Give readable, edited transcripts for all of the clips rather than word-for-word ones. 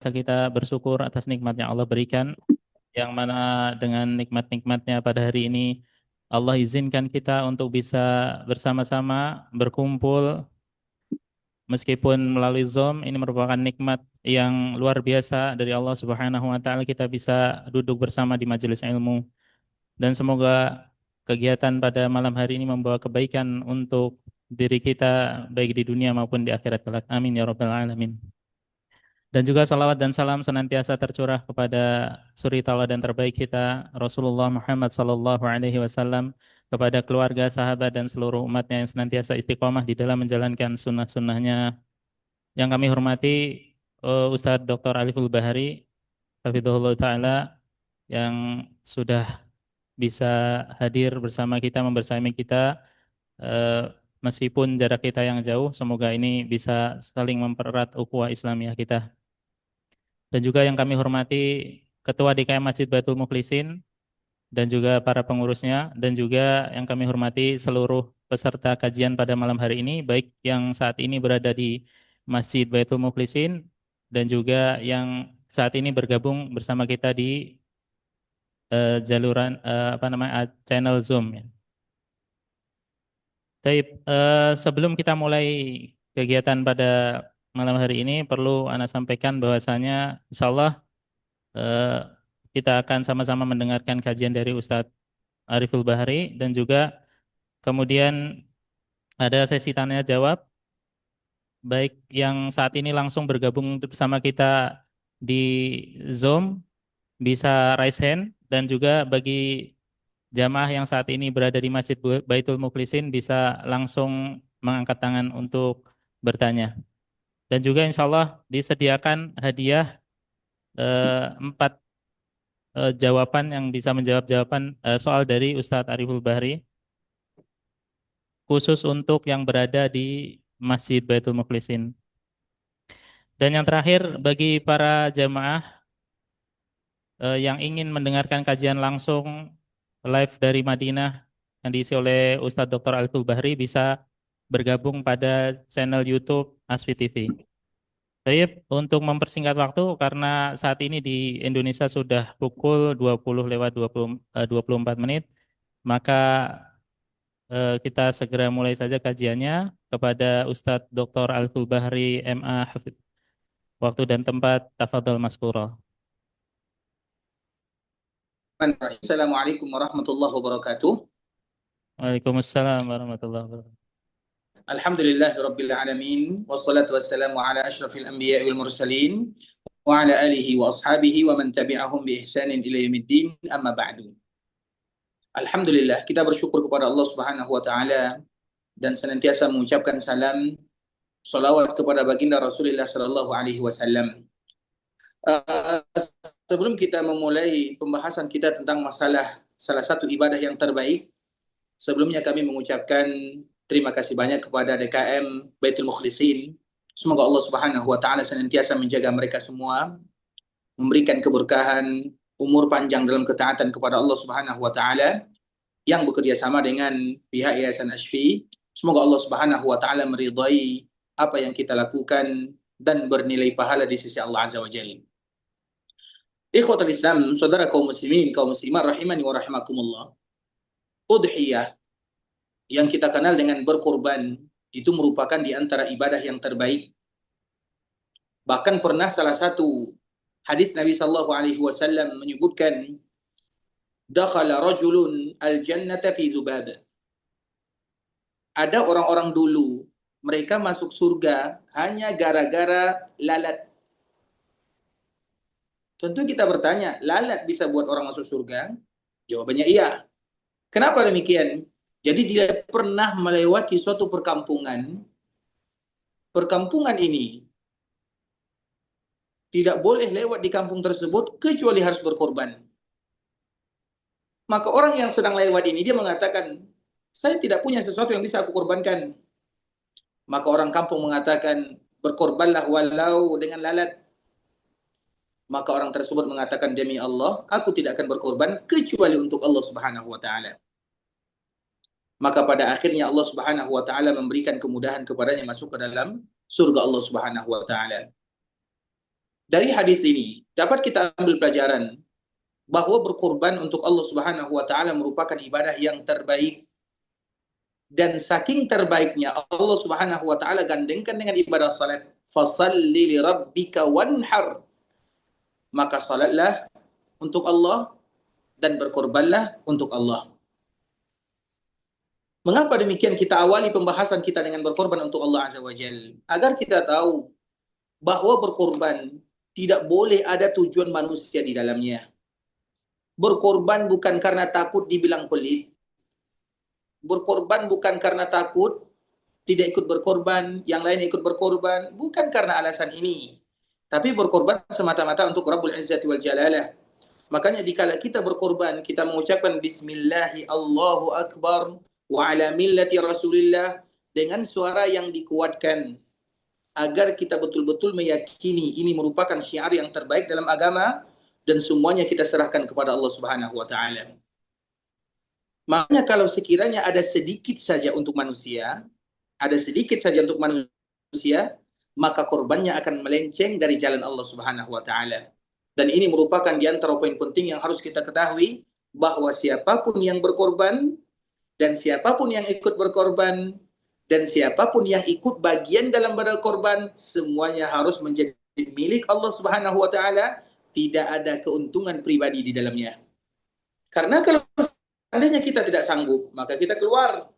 kita bersyukur atas nikmat yang Allah berikan, yang mana dengan nikmat-nikmatnya pada hari ini Allah izinkan kita untuk bisa bersama-sama berkumpul meskipun melalui Zoom. Ini merupakan nikmat yang luar biasa dari Allah Subhanahu wa taala, kita bisa duduk bersama di majelis ilmu, dan semoga kegiatan pada malam hari ini membawa kebaikan untuk diri kita baik di dunia maupun di akhirat kelak. Amin ya rabbal alamin. Dan juga salawat dan salam senantiasa tercurah kepada suri tauladan terbaik kita, Rasulullah Muhammad sallallahu alaihi wasallam, kepada keluarga, sahabat, dan seluruh umatnya yang senantiasa istiqomah di dalam menjalankan sunnah-sunnahnya. Yang kami hormati Ustadz Dr. Aliful Bahari, hafizahullah ta'ala, yang sudah bisa hadir bersama kita, membersamai kita, eh, meskipun jarak kita yang jauh. Semoga ini bisa saling mempererat ukhuwah Islamiyah kita. Dan juga yang kami hormati Ketua DKM Masjid Baitul Mukhlisin dan juga para pengurusnya, dan juga yang kami hormati seluruh peserta kajian pada malam hari ini, baik yang saat ini berada di Masjid Baitul Mukhlisin dan juga yang saat ini bergabung bersama kita di jaluran channel Zoom ya. Baik, sebelum kita mulai kegiatan pada malam hari ini, perlu Ana sampaikan bahwasanya insya Allah eh, kita akan sama-sama mendengarkan kajian dari Ustadz Ariful Bahri, dan juga kemudian ada sesi tanya jawab, baik yang saat ini langsung bergabung bersama kita di Zoom bisa raise hand, dan juga bagi jamaah yang saat ini berada di Masjid Baitul Mukhlisin bisa langsung mengangkat tangan untuk bertanya. Dan juga insya Allah disediakan hadiah 4 jawaban yang bisa menjawab jawaban soal dari Ustadz Ariful Bahri, khusus untuk yang berada di Masjid Baitul Mukhlisin. Dan yang terakhir, bagi para jamaah yang ingin mendengarkan kajian langsung live dari Madinah yang diisi oleh Ustadz Dr. Aliful Bahri, bisa bergabung pada channel YouTube Asfi TV. Baik, untuk mempersingkat waktu, karena saat ini di Indonesia sudah pukul 20 lewat 24 menit, maka kita segera mulai saja kajiannya kepada Ustadz Dr. Aliful Bahri MA. Waktu dan tempat, tafadhol maskura. Assalamualaikum warahmatullahi wabarakatuh. Waalaikumsalam warahmatullahi wabarakatuh. Alhamdulillahi rabbil alamin. Wassalatu wassalamu ala ashrafil anbiya wal mursalin wa ala alihi wa ashabihi wa man tabi'ahum bi ihsanin ila yaumiddin, amma ba'du. Alhamdulillah, kita bersyukur kepada Allah Subhanahu wa taala dan senantiasa mengucapkan salam salawat kepada baginda Rasulullah sallallahu alaihi wasallam. Uh, Sebelum kita memulai pembahasan kita tentang masalah salah satu ibadah yang terbaik, sebelumnya kami mengucapkan terima kasih banyak kepada DKM Baitul Mukhlisin. Semoga Allah Subhanahu wa taala senantiasa menjaga mereka semua, memberikan keberkahan, umur panjang dalam ketaatan kepada Allah Subhanahu wa taala, yang bekerja sama dengan pihak Yayasan Ashfi. Semoga Allah Subhanahu wa taala meridai apa yang kita lakukan dan bernilai pahala di sisi Allah Azza wa Jalla. Ikhwatul Islam, saudara kaum muslimin, kaum muslimat rahimani wa rahimakumullah. Udhiyah yang kita kenal dengan berkorban itu merupakan di antara ibadah yang terbaik. Bahkan pernah salah satu hadis Nabi sallallahu alaihi wasallam menyebutkan, dakhala rajulun al-jannata fi zubab. Ada orang-orang dulu, mereka masuk surga hanya gara-gara lalat. Tentu kita bertanya, lalat bisa buat orang masuk surga? Jawabannya iya. Kenapa demikian? Jadi dia pernah melewati suatu perkampungan. Perkampungan ini tidak boleh lewat di kampung tersebut kecuali harus berkorban. Maka orang yang sedang lewat ini dia mengatakan, saya tidak punya sesuatu yang bisa aku korbankan. Maka orang kampung mengatakan, berkorbanlah walau dengan lalat. Maka orang tersebut mengatakan, demi Allah, aku tidak akan berkorban kecuali untuk Allah Subhanahu wa taala. Maka pada akhirnya Allah Subhanahu wa taala memberikan kemudahan kepadanya masuk ke dalam surga Allah Subhanahu wa taala. Dari hadis ini dapat kita ambil pelajaran bahwa berkorban untuk Allah Subhanahu wa taala merupakan ibadah yang terbaik, dan saking terbaiknya Allah Subhanahu wa taala gandengkan dengan ibadah salat. Fasalli li rabbika wanhar. Maka salatlah untuk Allah dan berkorbanlah untuk Allah. Mengapa demikian? Kita awali pembahasan kita dengan berkorban untuk Allah Azza wa Jalla, agar kita tahu bahwa berkorban tidak boleh ada tujuan manusia di dalamnya. Berkorban bukan karena takut dibilang pelit. Berkorban bukan karena takut tidak ikut berkorban, yang lain ikut berkorban. Bukan karena alasan ini. Tapi berkorban semata-mata untuk Rabbul Izzati wal Jalalah. Makanya dikala kita berkorban, kita mengucapkan Bismillahi Allahu Akbar wa ala millati Rasulillah dengan suara yang dikuatkan, agar kita betul-betul meyakini ini merupakan syiar yang terbaik dalam agama, dan semuanya kita serahkan kepada Allah Subhanahu wa taala. Makanya kalau sekiranya ada sedikit saja untuk manusia, maka korbannya akan melenceng dari jalan Allah Subhanahu wa taala. Dan ini merupakan di antara poin penting yang harus kita ketahui, bahwa siapapun yang berkorban dan siapapun yang ikut berkorban dan siapapun yang ikut bagian dalam berkorban, semuanya harus menjadi milik Allah Subhanahu wa taala, tidak ada keuntungan pribadi di dalamnya. Karena kalau seandainya kita tidak sanggup, maka kita keluar.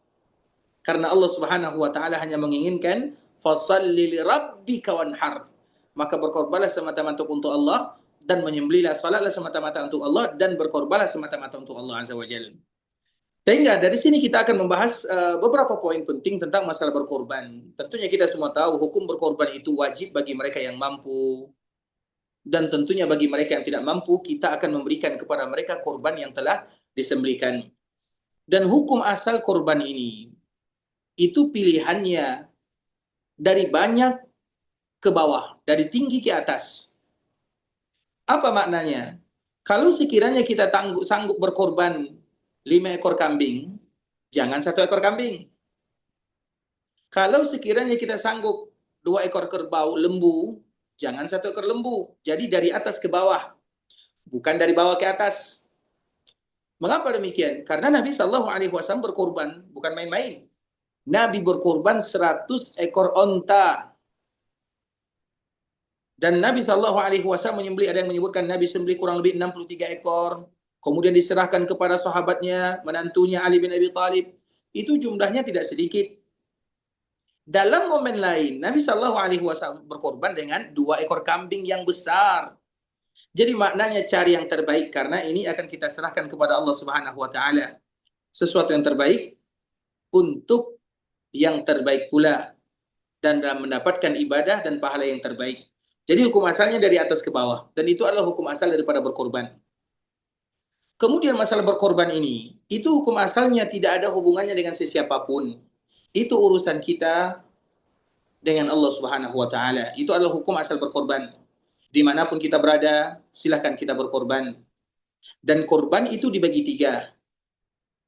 Karena Allah Subhanahu wa taala hanya menginginkan fasalli li rabbika wanhar. Maka berkorbanlah semata-mata untuk Allah, dan menyembelihlah, salatlah semata-mata untuk Allah, dan berkorbanlah semata-mata untuk Allah Azza wa Jalla. Sehingga dari sini kita akan membahas beberapa poin penting tentang masalah berkorban. Tentunya kita semua tahu hukum berkorban itu wajib bagi mereka yang mampu, dan tentunya bagi mereka yang tidak mampu kita akan memberikan kepada mereka korban yang telah disembelihkan. Dan hukum asal korban ini itu pilihannya dari banyak ke bawah, dari tinggi ke atas. Apa maknanya? Kalau sekiranya kita sanggup berkorban 5 ekor kambing, jangan 1 ekor kambing. Kalau sekiranya kita sanggup 2 ekor kerbau, lembu, jangan 1 ekor lembu. Jadi dari atas ke bawah, bukan dari bawah ke atas. Mengapa demikian? Karena Nabi SAW berkorban, bukan main-main. Nabi berkorban 100 ekor onta. Dan Nabi SAW menyembelih, ada yang menyebutkan Nabi sembelih kurang lebih 63 ekor. Kemudian diserahkan kepada sahabatnya, menantunya Ali bin Abi Thalib. Itu jumlahnya tidak sedikit. Dalam momen lain, Nabi SAW berkorban dengan 2 ekor kambing yang besar. Jadi maknanya cari yang terbaik, karena ini akan kita serahkan kepada Allah Subhanahu wa taala. Sesuatu yang terbaik untuk yang terbaik pula, dan dalam mendapatkan ibadah dan pahala yang terbaik. Jadi hukum asalnya dari atas ke bawah, dan itu adalah hukum asal daripada berkorban. Kemudian masalah berkorban ini, itu hukum asalnya tidak ada hubungannya dengan sesiapapun. Itu urusan kita dengan Allah Subhanahu wa taala. Itu adalah hukum asal berkorban. Dimanapun kita berada, silahkan kita berkorban. Dan korban itu dibagi 3.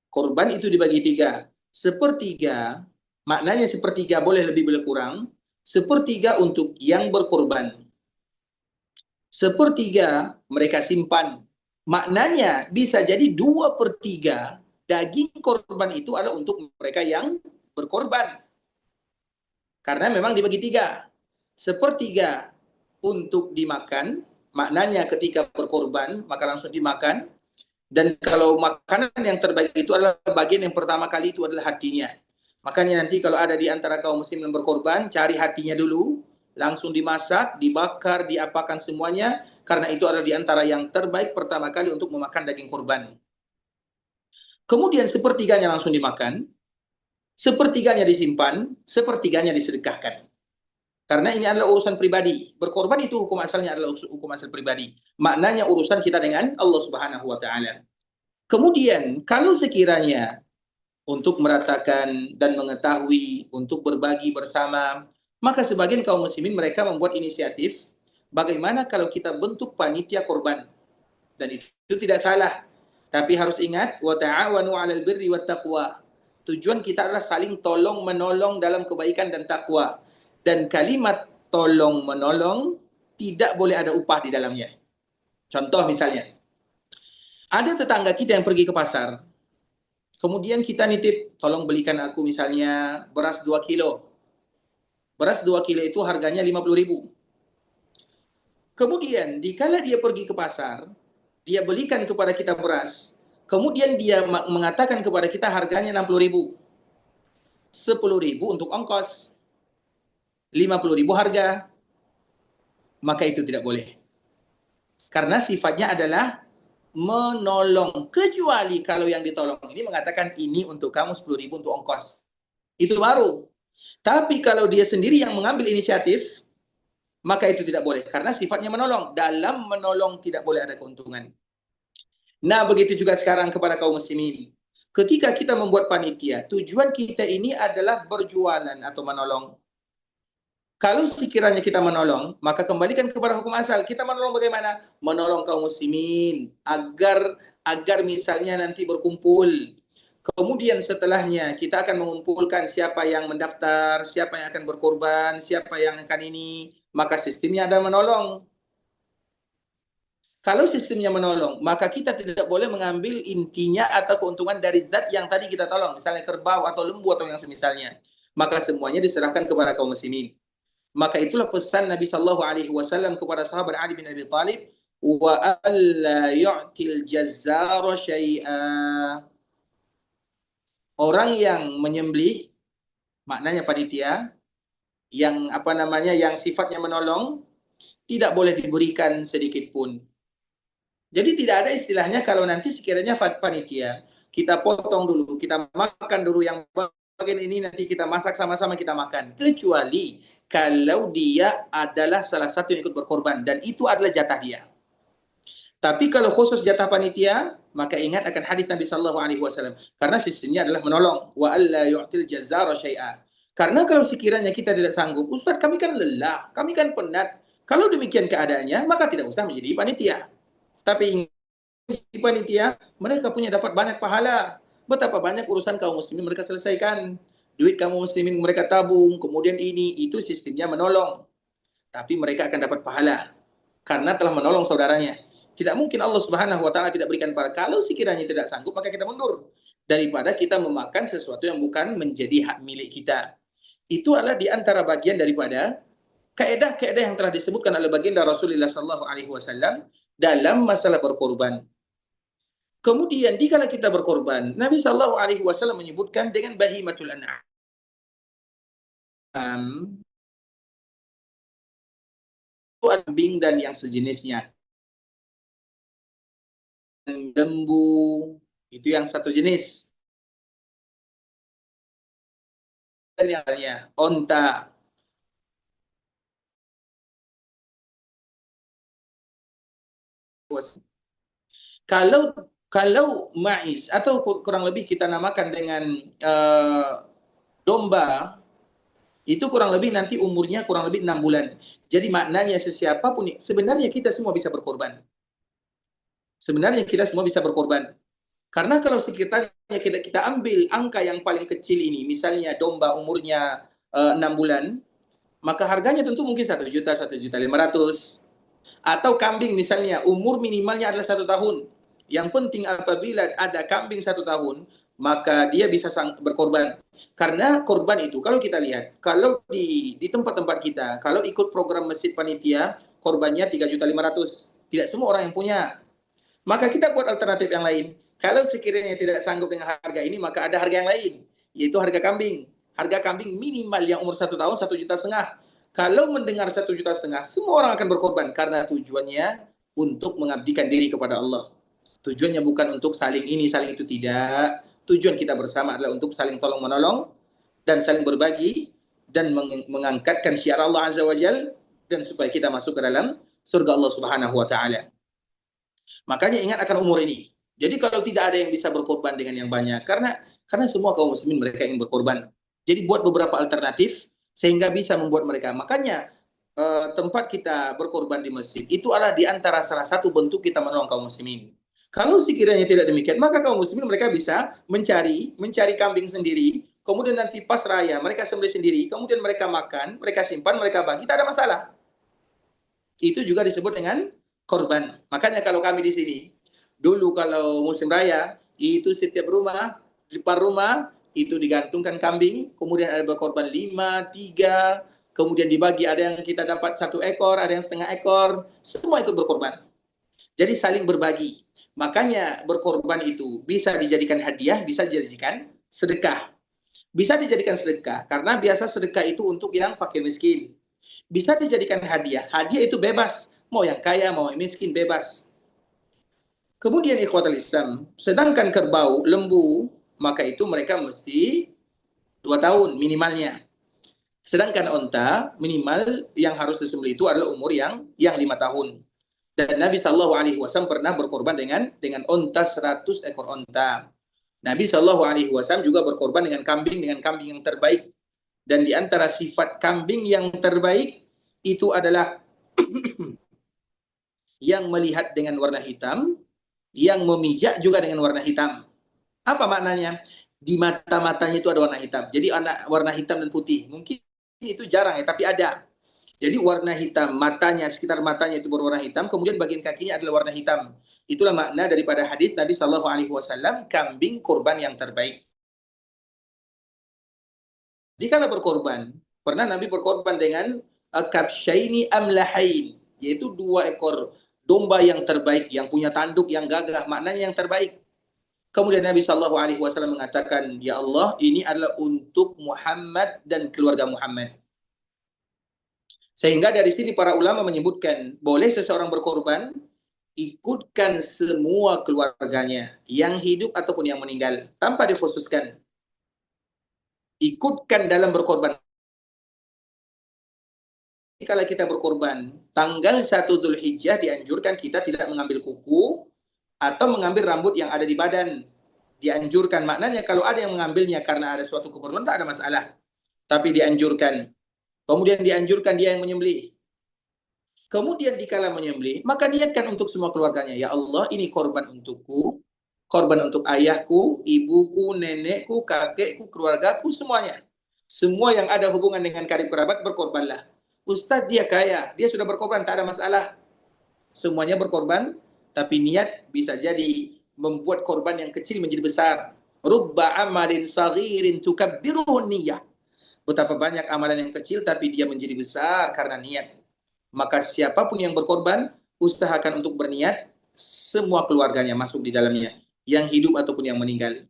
Korban itu dibagi 3. Sepertiga, maknanya sepertiga, boleh lebih boleh kurang. Sepertiga untuk yang berkorban. Sepertiga mereka simpan. Maknanya bisa jadi 2/3 daging korban itu adalah untuk mereka yang berkorban. Karena memang dibagi 3. Sepertiga untuk dimakan, maknanya ketika berkorban maka langsung dimakan. Dan kalau makanan yang terbaik itu adalah bagian yang pertama kali itu adalah hatinya. Makanya nanti kalau ada di antara kaum muslim yang berkorban, cari hatinya dulu, langsung dimasak, dibakar, diapakan semuanya, karena itu adalah di antara yang terbaik pertama kali untuk memakan daging korban. Kemudian sepertiganya langsung dimakan, sepertiganya disimpan, sepertiganya disedekahkan. Karena ini adalah urusan pribadi. Berkorban itu hukum asalnya adalah hukum asal pribadi. Maknanya urusan kita dengan Allah Subhanahu wa taala. Kemudian kalau sekiranya untuk meratakan dan mengetahui, untuk berbagi bersama, maka sebagian kaum muslimin mereka membuat inisiatif, bagaimana kalau kita bentuk panitia korban. Dan itu tidak salah. Tapi harus ingat, wa ta'awanu 'alal birri wat taqwa. Tujuan kita adalah saling tolong menolong dalam kebaikan dan takwa. Dan kalimat tolong menolong tidak boleh ada upah di dalamnya. Contoh misalnya, ada tetangga kita yang pergi ke pasar, kemudian kita nitip, tolong belikan aku misalnya beras 2 kilo. Beras 2 kilo itu harganya 50.000. Kemudian, dikala dia pergi ke pasar, dia belikan kepada kita beras, kemudian dia mengatakan kepada kita harganya 60.000. 10.000 untuk ongkos, 50.000 harga, maka itu tidak boleh. Karena sifatnya adalah menolong. Kecuali kalau yang ditolong ini mengatakan ini untuk kamu 10.000 untuk ongkos. Itu baru. Tapi kalau dia sendiri yang mengambil inisiatif, maka itu tidak boleh. Karena sifatnya menolong. Dalam menolong tidak boleh ada keuntungan. Nah, begitu juga sekarang kepada kaum muslimin. Ketika kita membuat panitia, tujuan kita ini adalah berjualan atau menolong. Kalau sekiranya kita menolong, maka kembalikan kepada hukum asal. Kita menolong bagaimana? Menolong kaum muslimin agar misalnya nanti berkumpul. Kemudian setelahnya kita akan mengumpulkan siapa yang mendaftar, siapa yang akan berkorban, siapa yang akan ini. Maka sistemnya adalah menolong. Kalau sistemnya menolong, maka kita tidak boleh mengambil intinya atau keuntungan dari zat yang tadi kita tolong. Misalnya kerbau atau lembu atau yang semisalnya. Maka semuanya diserahkan kepada kaum muslimin. Maka itulah pesan Nabi Shallallahu Alaihi Wasallam kepada sahabat Ali bin Abi Thalib, wa alla yu'til jazzara syai'a. Orang yang menyembelih, maknanya panitia, yang yang sifatnya menolong, tidak boleh diberikan sedikit pun. Jadi tidak ada istilahnya kalau nanti sekiranya panitia, kita potong dulu, kita makan dulu yang bagian ini, nanti kita masak sama-sama kita makan. Kecuali kalau dia adalah salah satu yang ikut berkorban dan itu adalah jatah dia. Tapi kalau khusus jatah panitia, maka ingat akan hadis Nabi Shallallahu Alaihi Wasallam. Karena sistemnya adalah menolong. Wa alla yu'til jazzara syai'a. Karena kalau sekiranya kita tidak sanggup, Ustaz kami kan lelah, kami kan penat. Kalau demikian keadaannya, maka tidak usah menjadi panitia. Tapi ingat, di panitia, mereka punya dapat banyak pahala. Betapa banyak urusan kaum muslimin mereka selesaikan. Duit kaum muslimin mereka tabung, kemudian ini, itu sistemnya menolong. Tapi mereka akan dapat pahala. Karena telah menolong saudaranya. Tidak mungkin Allah Subhanahu wa taala tidak berikan pahala. Kalau sekiranya tidak sanggup, maka kita mundur. Daripada kita memakan sesuatu yang bukan menjadi hak milik kita. Itu adalah di antara bagian daripada kaedah-kaedah yang telah disebutkan oleh baginda Rasulullah sallallahu alaihi wasallam dalam masalah berkorban. Kemudian dikala kita berkorban, Nabi sallallahu alaihi wasallam menyebutkan dengan bahimatul an'am, kambing dan yang sejenisnya. Lembu, itu yang satu jenis. Dan yang lainnya, onta. Kalau maiz atau kurang lebih kita namakan dengan domba, itu kurang lebih nanti umurnya kurang lebih 6 bulan. Jadi maknanya sesiapapun, sebenarnya kita semua bisa berkorban. Sebenarnya kita semua bisa berkorban. Karena kalau sekiranya kita ambil angka yang paling kecil ini, misalnya domba umurnya 6 bulan, maka harganya tentu mungkin 1 juta, 1.500.000. Atau kambing misalnya, umur minimalnya adalah 1 tahun. Yang penting apabila ada kambing 1 tahun, maka dia bisa berkorban. Karena korban itu, kalau kita lihat, kalau di tempat-tempat kita, kalau ikut program masjid panitia, korbannya 3.500.000. Tidak semua orang yang punya. Maka kita buat alternatif yang lain. Kalau sekiranya tidak sanggup dengan harga ini, maka ada harga yang lain, yaitu harga kambing. Harga kambing minimal yang umur 1 tahun 1,5 juta. Kalau mendengar 1,5 juta, semua orang akan berkorban karena tujuannya untuk mengabdikan diri kepada Allah. Tujuannya bukan untuk saling ini, saling itu, tidak. Tujuan kita bersama adalah untuk saling tolong-menolong dan saling berbagi dan mengangkatkan syiar Allah Azza wa Jalla dan supaya kita masuk ke dalam surga Allah Subhanahu wa taala. Makanya ingat akan umur ini. Jadi kalau tidak ada yang bisa berkorban dengan yang banyak, karena semua kaum muslimin mereka ingin berkorban. Jadi buat beberapa alternatif sehingga bisa membuat mereka. Makanya tempat kita berkorban di masjid itu adalah di antara salah satu bentuk kita menolong kaum muslimin. Kalau sekiranya tidak demikian, maka kaum muslimin mereka bisa mencari kambing sendiri, kemudian nanti pas raya mereka sembelih sendiri, kemudian mereka makan, mereka simpan, mereka bagi, tidak ada masalah. Itu juga disebut dengan korban. Makanya kalau kami di sini, dulu kalau musim raya, itu setiap rumah, depan rumah, itu digantungkan kambing, kemudian ada berkorban 5, 3, kemudian dibagi, ada yang kita dapat 1 ekor, ada yang setengah ekor, semua ikut berkorban. Jadi saling berbagi. Makanya berkorban itu bisa dijadikan hadiah, bisa dijadikan sedekah. Bisa dijadikan sedekah, karena biasa sedekah itu untuk yang fakir miskin. Bisa dijadikan hadiah, hadiah itu bebas. Mau yang kaya, mau yang miskin, bebas. Kemudian ikhwatal Islam, sedangkan kerbau, lembu, maka itu mereka mesti 2 tahun minimalnya. Sedangkan onta minimal yang harus disembelih itu adalah umur yang 5 tahun. Dan Nabi Shallallahu Alaihi Wasallam pernah berkorban dengan onta 100 ekor onta. Nabi Shallallahu Alaihi Wasallam juga berkorban dengan kambing yang terbaik. Dan di antara sifat kambing yang terbaik itu adalah yang melihat dengan warna hitam, yang memijak juga dengan warna hitam. Apa maknanya? Di mata-matanya itu ada warna hitam. Jadi anak warna hitam dan putih. Mungkin itu jarang ya, tapi ada. Jadi warna hitam, matanya, sekitar matanya itu berwarna hitam, kemudian bagian kakinya adalah warna hitam. Itulah makna daripada hadis Nabi Shallallahu Alaihi Wasallam, kambing kurban yang terbaik. Dikala berkorban, pernah Nabi berkorban dengan kabsyaini amlahain, yaitu 2 ekor domba yang terbaik, yang punya tanduk yang gagah, maknanya yang terbaik. Kemudian Nabi Shallallahu Alaihi Wasallam mengatakan, ya Allah, ini adalah untuk Muhammad dan keluarga Muhammad. Sehingga dari sini para ulama menyebutkan, boleh seseorang berkorban, ikutkan semua keluarganya, yang hidup ataupun yang meninggal, tanpa dikhususkan. Ikutkan dalam berkorban. Kalau kita berkorban, tanggal 1 Zulhijjah dianjurkan kita tidak mengambil kuku atau mengambil rambut yang ada di badan. Dianjurkan, maknanya kalau ada yang mengambilnya karena ada suatu keperluan, tak ada masalah. Tapi dianjurkan. Kemudian dianjurkan dia yang menyembelih. Kemudian dikala menyembelih, maka niatkan untuk semua keluarganya. Ya Allah, ini korban untukku, korban untuk ayahku, ibuku, nenekku, kakekku, keluargaku, semuanya. Semua yang ada hubungan dengan karib kerabat, berkorbanlah. Ustadz dia kaya, dia sudah berkorban, tak ada masalah. Semuanya berkorban, tapi niat bisa jadi membuat korban yang kecil menjadi besar. Rubba amalin saghirin tukabbiruhun niyah. Betapa banyak amalan yang kecil, tapi dia menjadi besar karena niat. Maka siapapun yang berkorban, usahakan untuk berniat, semua keluarganya masuk di dalamnya, yang hidup ataupun yang meninggal.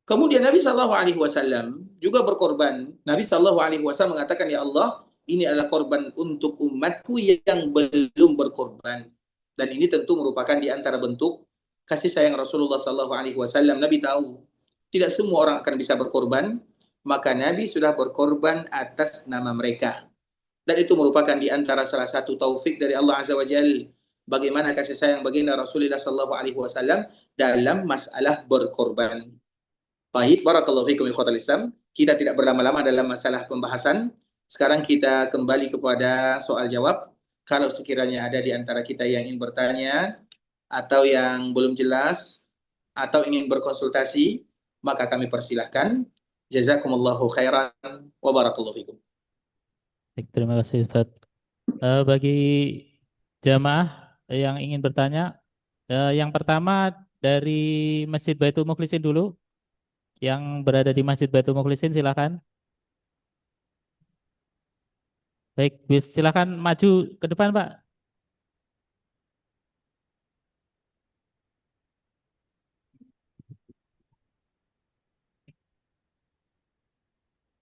Kemudian Nabi Shallallahu Alaihi Wasallam juga berkorban. Nabi Shallallahu Alaihi Wasallam mengatakan, ya Allah, ini adalah korban untuk umatku yang belum berkorban. Dan ini tentu merupakan di antara bentuk kasih sayang Rasulullah Shallallahu Alaihi Wasallam. Nabi tahu tidak semua orang akan bisa berkorban, maka Nabi sudah berkorban atas nama mereka. Dan itu merupakan di antara salah satu taufik dari Allah Azza wa Jalla. Bagaimana kasih sayang baginda Rasulullah Sallallahu Alaihi Wasallam dalam masalah berkorban. Baik, barakallahu fikum ikhwatal Islam. Kita tidak berlama-lama dalam masalah pembahasan. Sekarang kita kembali kepada soal jawab. Kalau sekiranya ada di antara kita yang ingin bertanya atau yang belum jelas atau ingin berkonsultasi, maka kami persilahkan. Jazakumullahu khairan wa barakallahu fikum. Baik, terima kasih Ustaz. Bagi jamaah yang ingin bertanya, yang pertama dari Masjid Baitul Mukhlisin dulu, yang berada di Masjid Baitul Mukhlisin silakan. Baik, silakan maju ke depan, Pak.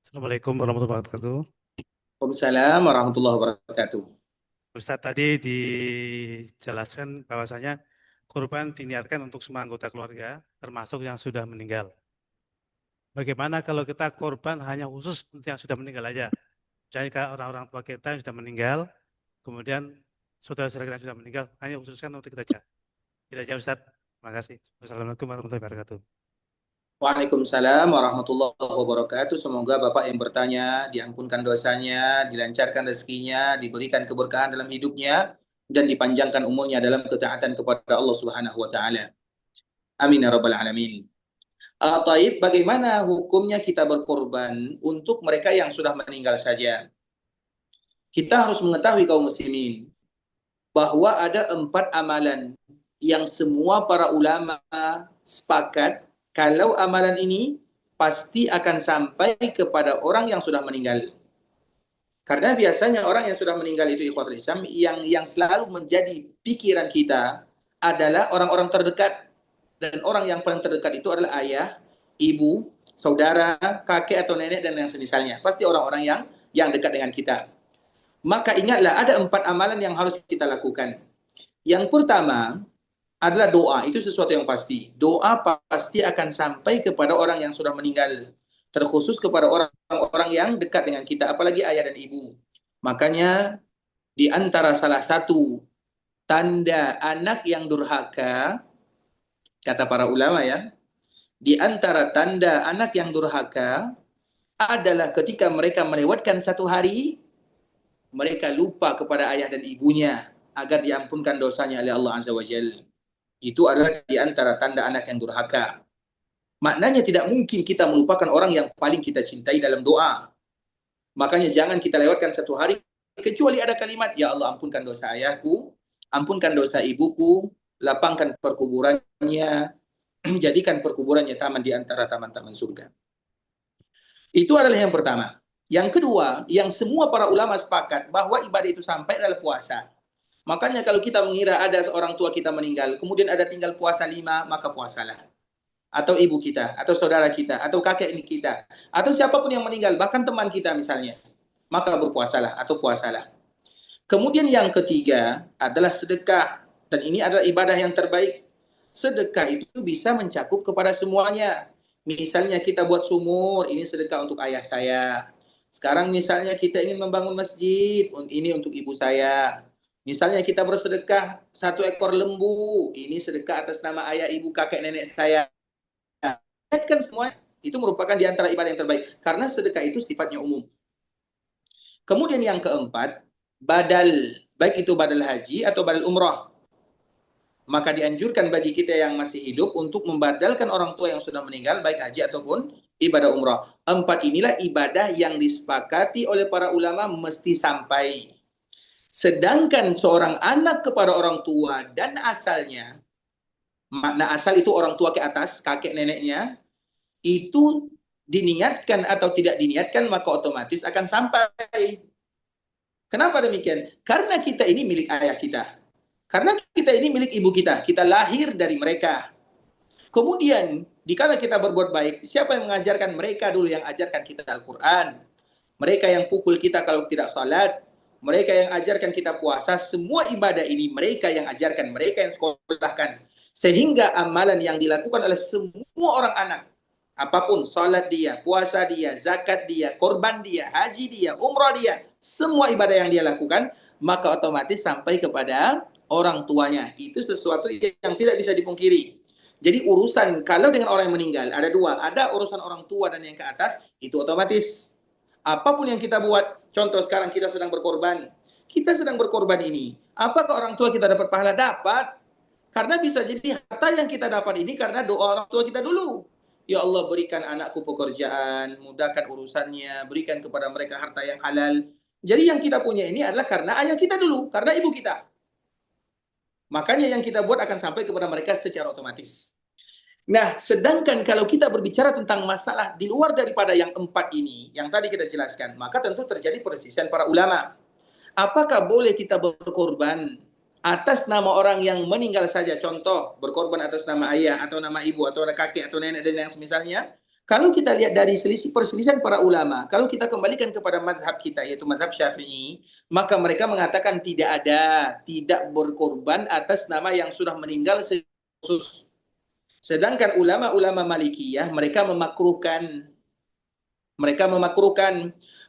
Assalamualaikum warahmatullahi wabarakatuh. Waalaikumsalam warahmatullahi wabarakatuh. Ustadz tadi dijelaskan bahwasanya kurban diniatkan untuk semua anggota keluarga, termasuk yang sudah meninggal. Bagaimana kalau kita korban hanya khusus untuk yang sudah meninggal aja? Jadi orang-orang tua kita yang sudah meninggal, kemudian saudara-saudara kita yang sudah meninggal, hanya khususkan untuk kita aja. Tidak aja Ustadz. Terima kasih. Wassalamualaikum warahmatullahi wabarakatuh. Waalaikumsalam warahmatullahi wabarakatuh. Semoga Bapak yang bertanya diampunkan dosanya, dilancarkan rezekinya, diberikan keberkahan dalam hidupnya, dan dipanjangkan umurnya dalam ketaatan kepada Allah Subhanahu wa taala. Amin ya rabbal alamin. Taib, bagaimana hukumnya kita berkorban untuk mereka yang sudah meninggal saja? Kita harus mengetahui kaum muslimin bahwa ada 4 amalan yang semua para ulama sepakat kalau amalan ini pasti akan sampai kepada orang yang sudah meninggal. Karena biasanya orang yang sudah meninggal itu ikhwatul Islam yang selalu menjadi pikiran kita adalah orang-orang terdekat, dan orang yang paling terdekat itu adalah ayah, ibu, saudara, kakek atau nenek dan yang semisalnya. Pasti orang-orang yang dekat dengan kita. Maka ingatlah ada 4 amalan yang harus kita lakukan. Yang pertama adalah doa. Itu sesuatu yang pasti. Doa pasti akan sampai kepada orang yang sudah meninggal. Terkhusus kepada orang-orang yang dekat dengan kita, apalagi ayah dan ibu. Makanya di antara salah satu tanda anak yang durhaka, kata para ulama ya, di antara tanda anak yang durhaka adalah ketika mereka melewatkan satu hari, mereka lupa kepada ayah dan ibunya agar diampunkan dosanya oleh Allah Azza wa Jalla. Itu adalah di antara tanda anak yang durhaka. Maknanya tidak mungkin kita melupakan orang yang paling kita cintai dalam doa. Makanya jangan kita lewatkan satu hari kecuali ada kalimat, ya Allah ampunkan dosa ayahku, ampunkan dosa ibuku, lapangkan perkuburannya, jadikan perkuburannya taman di antara taman-taman surga. Itu adalah yang pertama. Yang kedua, yang semua para ulama sepakat bahwa ibadah itu sampai adalah puasa. Makanya kalau kita mengira ada seorang tua kita meninggal, kemudian ada tinggal puasa 5, maka puasalah. Atau ibu kita, atau saudara kita, atau kakek kita, atau siapapun yang meninggal, bahkan teman kita misalnya, maka berpuasalah atau puasalah. Kemudian yang ketiga adalah sedekah, dan ini adalah ibadah yang terbaik. Sedekah itu bisa mencakup kepada semuanya. Misalnya kita buat sumur, ini sedekah untuk ayah saya. Sekarang misalnya kita ingin membangun masjid, ini untuk ibu saya. Misalnya kita bersedekah 1 ekor lembu, ini sedekah atas nama ayah, ibu, kakek, nenek saya. Kan semua itu merupakan di antara ibadah yang terbaik. Karena sedekah itu sifatnya umum. Kemudian yang keempat, badal. Baik itu badal haji atau badal umrah. Maka dianjurkan bagi kita yang masih hidup untuk membadalkan orang tua yang sudah meninggal, baik haji ataupun ibadah umrah. 4 inilah ibadah yang disepakati oleh para ulama mesti sampai. Sedangkan seorang anak kepada orang tua dan asalnya, makna asal itu orang tua ke atas, kakek neneknya, itu diniatkan atau tidak diniatkan maka otomatis akan sampai. Kenapa demikian? Karena kita ini milik ayah kita. Karena kita ini milik ibu kita. Kita lahir dari mereka. Kemudian, dikala kita berbuat baik, siapa yang mengajarkan? Mereka dulu yang ajarkan kita Al-Quran. Mereka yang pukul kita kalau tidak salat. Mereka yang ajarkan kita puasa. Semua ibadah ini mereka yang ajarkan. Mereka yang sekolahkan. Sehingga amalan yang dilakukan oleh semua orang anak, apapun, salat dia, puasa dia, zakat dia, korban dia, haji dia, umrah dia, semua ibadah yang dia lakukan, maka otomatis sampai kepada orang tuanya. Itu sesuatu yang tidak bisa dipungkiri. Jadi urusan kalau dengan orang yang meninggal ada 2, ada urusan orang tua dan yang ke atas, itu otomatis. Apapun yang kita buat, contoh sekarang kita sedang berkorban. Kita sedang berkorban ini, apakah orang tua kita dapat pahala? Dapat. Karena bisa jadi harta yang kita dapat ini karena doa orang tua kita dulu. Ya Allah, berikan anakku pekerjaan, mudahkan urusannya, berikan kepada mereka harta yang halal. Jadi yang kita punya ini adalah karena ayah kita dulu, karena ibu kita. Makanya yang kita buat akan sampai kepada mereka secara otomatis. Nah, sedangkan kalau kita berbicara tentang masalah di luar daripada yang 4 ini, yang tadi kita jelaskan, maka tentu terjadi perselisihan para ulama. Apakah boleh kita berkorban atas nama orang yang meninggal saja? Contoh, berkorban atas nama ayah, atau nama ibu, atau kakek, atau nenek, dan yang semisalnya. Kalau kita lihat dari perselisihan para ulama, kalau kita kembalikan kepada mazhab kita, yaitu mazhab Syafi'i, maka mereka mengatakan tidak berkorban atas nama yang sudah meninggal khusus. Sedangkan ulama-ulama Malikiyah, mereka memakruhkan.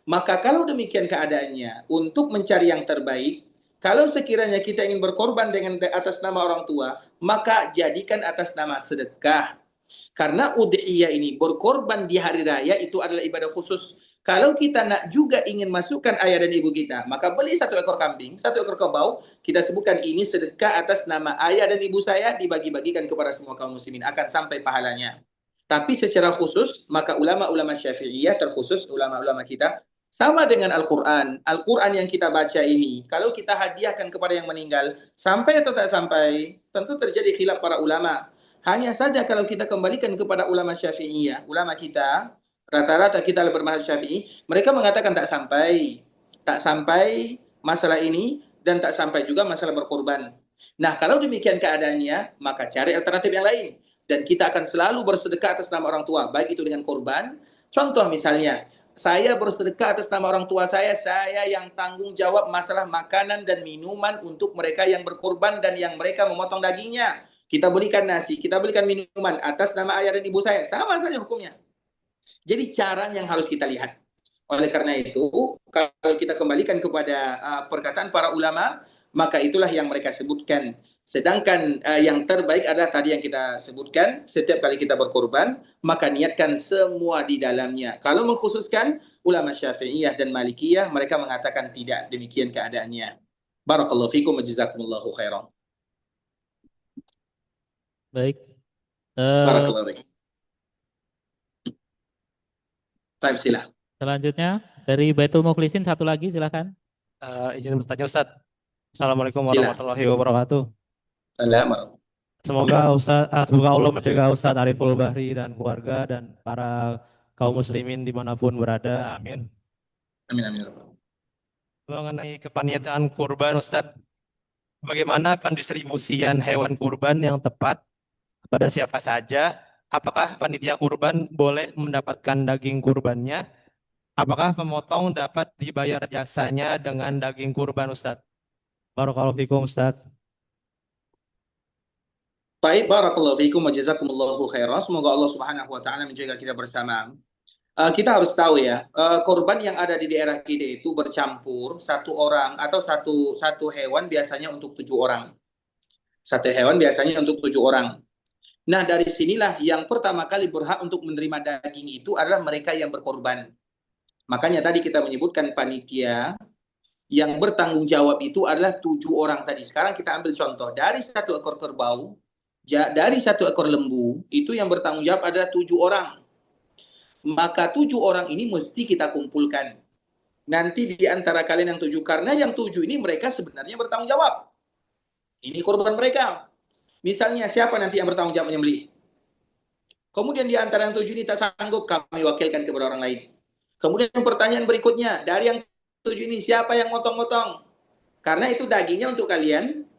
Maka kalau demikian keadaannya, untuk mencari yang terbaik, kalau sekiranya kita ingin berkorban dengan atas nama orang tua, maka jadikan atas nama sedekah. Karena udhiyah ini, berkorban di hari raya, itu adalah ibadah khusus. Kalau kita nak juga ingin masukkan ayah dan ibu kita, maka beli 1 ekor kambing, 1 ekor kerbau, kita sebutkan ini sedekah atas nama ayah dan ibu saya, dibagi-bagikan kepada semua kaum muslimin, akan sampai pahalanya. Tapi secara khusus, maka ulama-ulama Syafi'iyah, terkhusus ulama-ulama kita, Sama dengan Al-Quran. Al-Quran yang kita baca ini, kalau kita hadiahkan kepada yang meninggal, sampai atau tak sampai, tentu terjadi khilaf para ulama. Hanya saja kalau kita kembalikan kepada ulama Syafi'iyah, ulama kita, rata-rata kita bermazhab Syafi'i, mereka mengatakan tak sampai. Tak sampai masalah ini, dan tak sampai juga masalah berkorban. Nah, kalau demikian keadaannya, maka cari alternatif yang lain. Dan kita akan selalu bersedekah atas nama orang tua, baik itu dengan korban. Contoh misalnya, saya bersedekah atas nama orang tua saya yang tanggung jawab masalah makanan dan minuman untuk mereka yang berkorban dan yang mereka memotong dagingnya. Kita belikan nasi, kita belikan minuman atas nama ayah dan ibu saya. Sama saja hukumnya. Jadi cara yang harus kita lihat. Oleh karena itu, kalau kita kembalikan kepada perkataan para ulama, maka itulah yang mereka sebutkan. Sedangkan yang terbaik adalah tadi yang kita sebutkan, setiap kali kita berkorban, maka niatkan semua di dalamnya. Kalau mengkhususkan, ulama Syafi'iyah dan Malikiyah, mereka mengatakan tidak demikian keadaannya. Barakallahu fikum wa jazakumullahu khairan. Baik. Barakallahu fikum. Baik, silakan. Selanjutnya dari Baitul Mukhlisin satu lagi silakan. Izin bertanya Ustaz. Assalamualaikum Silakan. warahmatullahi wabarakatuh. Assalamualaikum. Semoga Allah menjaga Ustaz Ariful Bahri dan keluarga dan para kaum muslimin dimanapun berada. Amin. Amin, amin. Mengenai kepanitaan kurban Ustaz, bagaimana pendistribusian hewan kurban yang tepat kepada siapa saja? Apakah panitia kurban boleh mendapatkan daging kurbannya? Apakah pemotong dapat dibayar jasanya dengan daging kurban Ustaz? Barakallahu fikum Ustaz. Baik, barakallahu fikum wa jazakumullahu khairan. Semoga Allah Subhanahu wa taala menjaga kita bersama. Kita harus tahu ya, korban yang ada di daerah kita itu bercampur satu orang atau satu hewan biasanya untuk 7 orang. Satu hewan biasanya untuk 7 orang. Nah, dari sinilah yang pertama kali berhak untuk menerima daging itu adalah mereka yang berkorban. Makanya tadi kita menyebutkan panitia yang bertanggung jawab itu adalah 7 orang tadi. Sekarang kita ambil contoh, dari 1 ekor kerbau, dari 1 ekor lembu, itu yang bertanggung jawab adalah 7 orang. Maka 7 orang ini mesti kita kumpulkan. Nanti di antara kalian yang 7, karena yang 7 ini mereka sebenarnya bertanggung jawab. Ini korban mereka. Misalnya siapa nanti yang bertanggung jawab menyembelih? Kemudian di antara yang 7 ini tak sanggup, kami wakilkan kepada orang lain. Kemudian pertanyaan berikutnya, dari yang 7 ini siapa yang motong-motong? Karena itu dagingnya untuk kalian,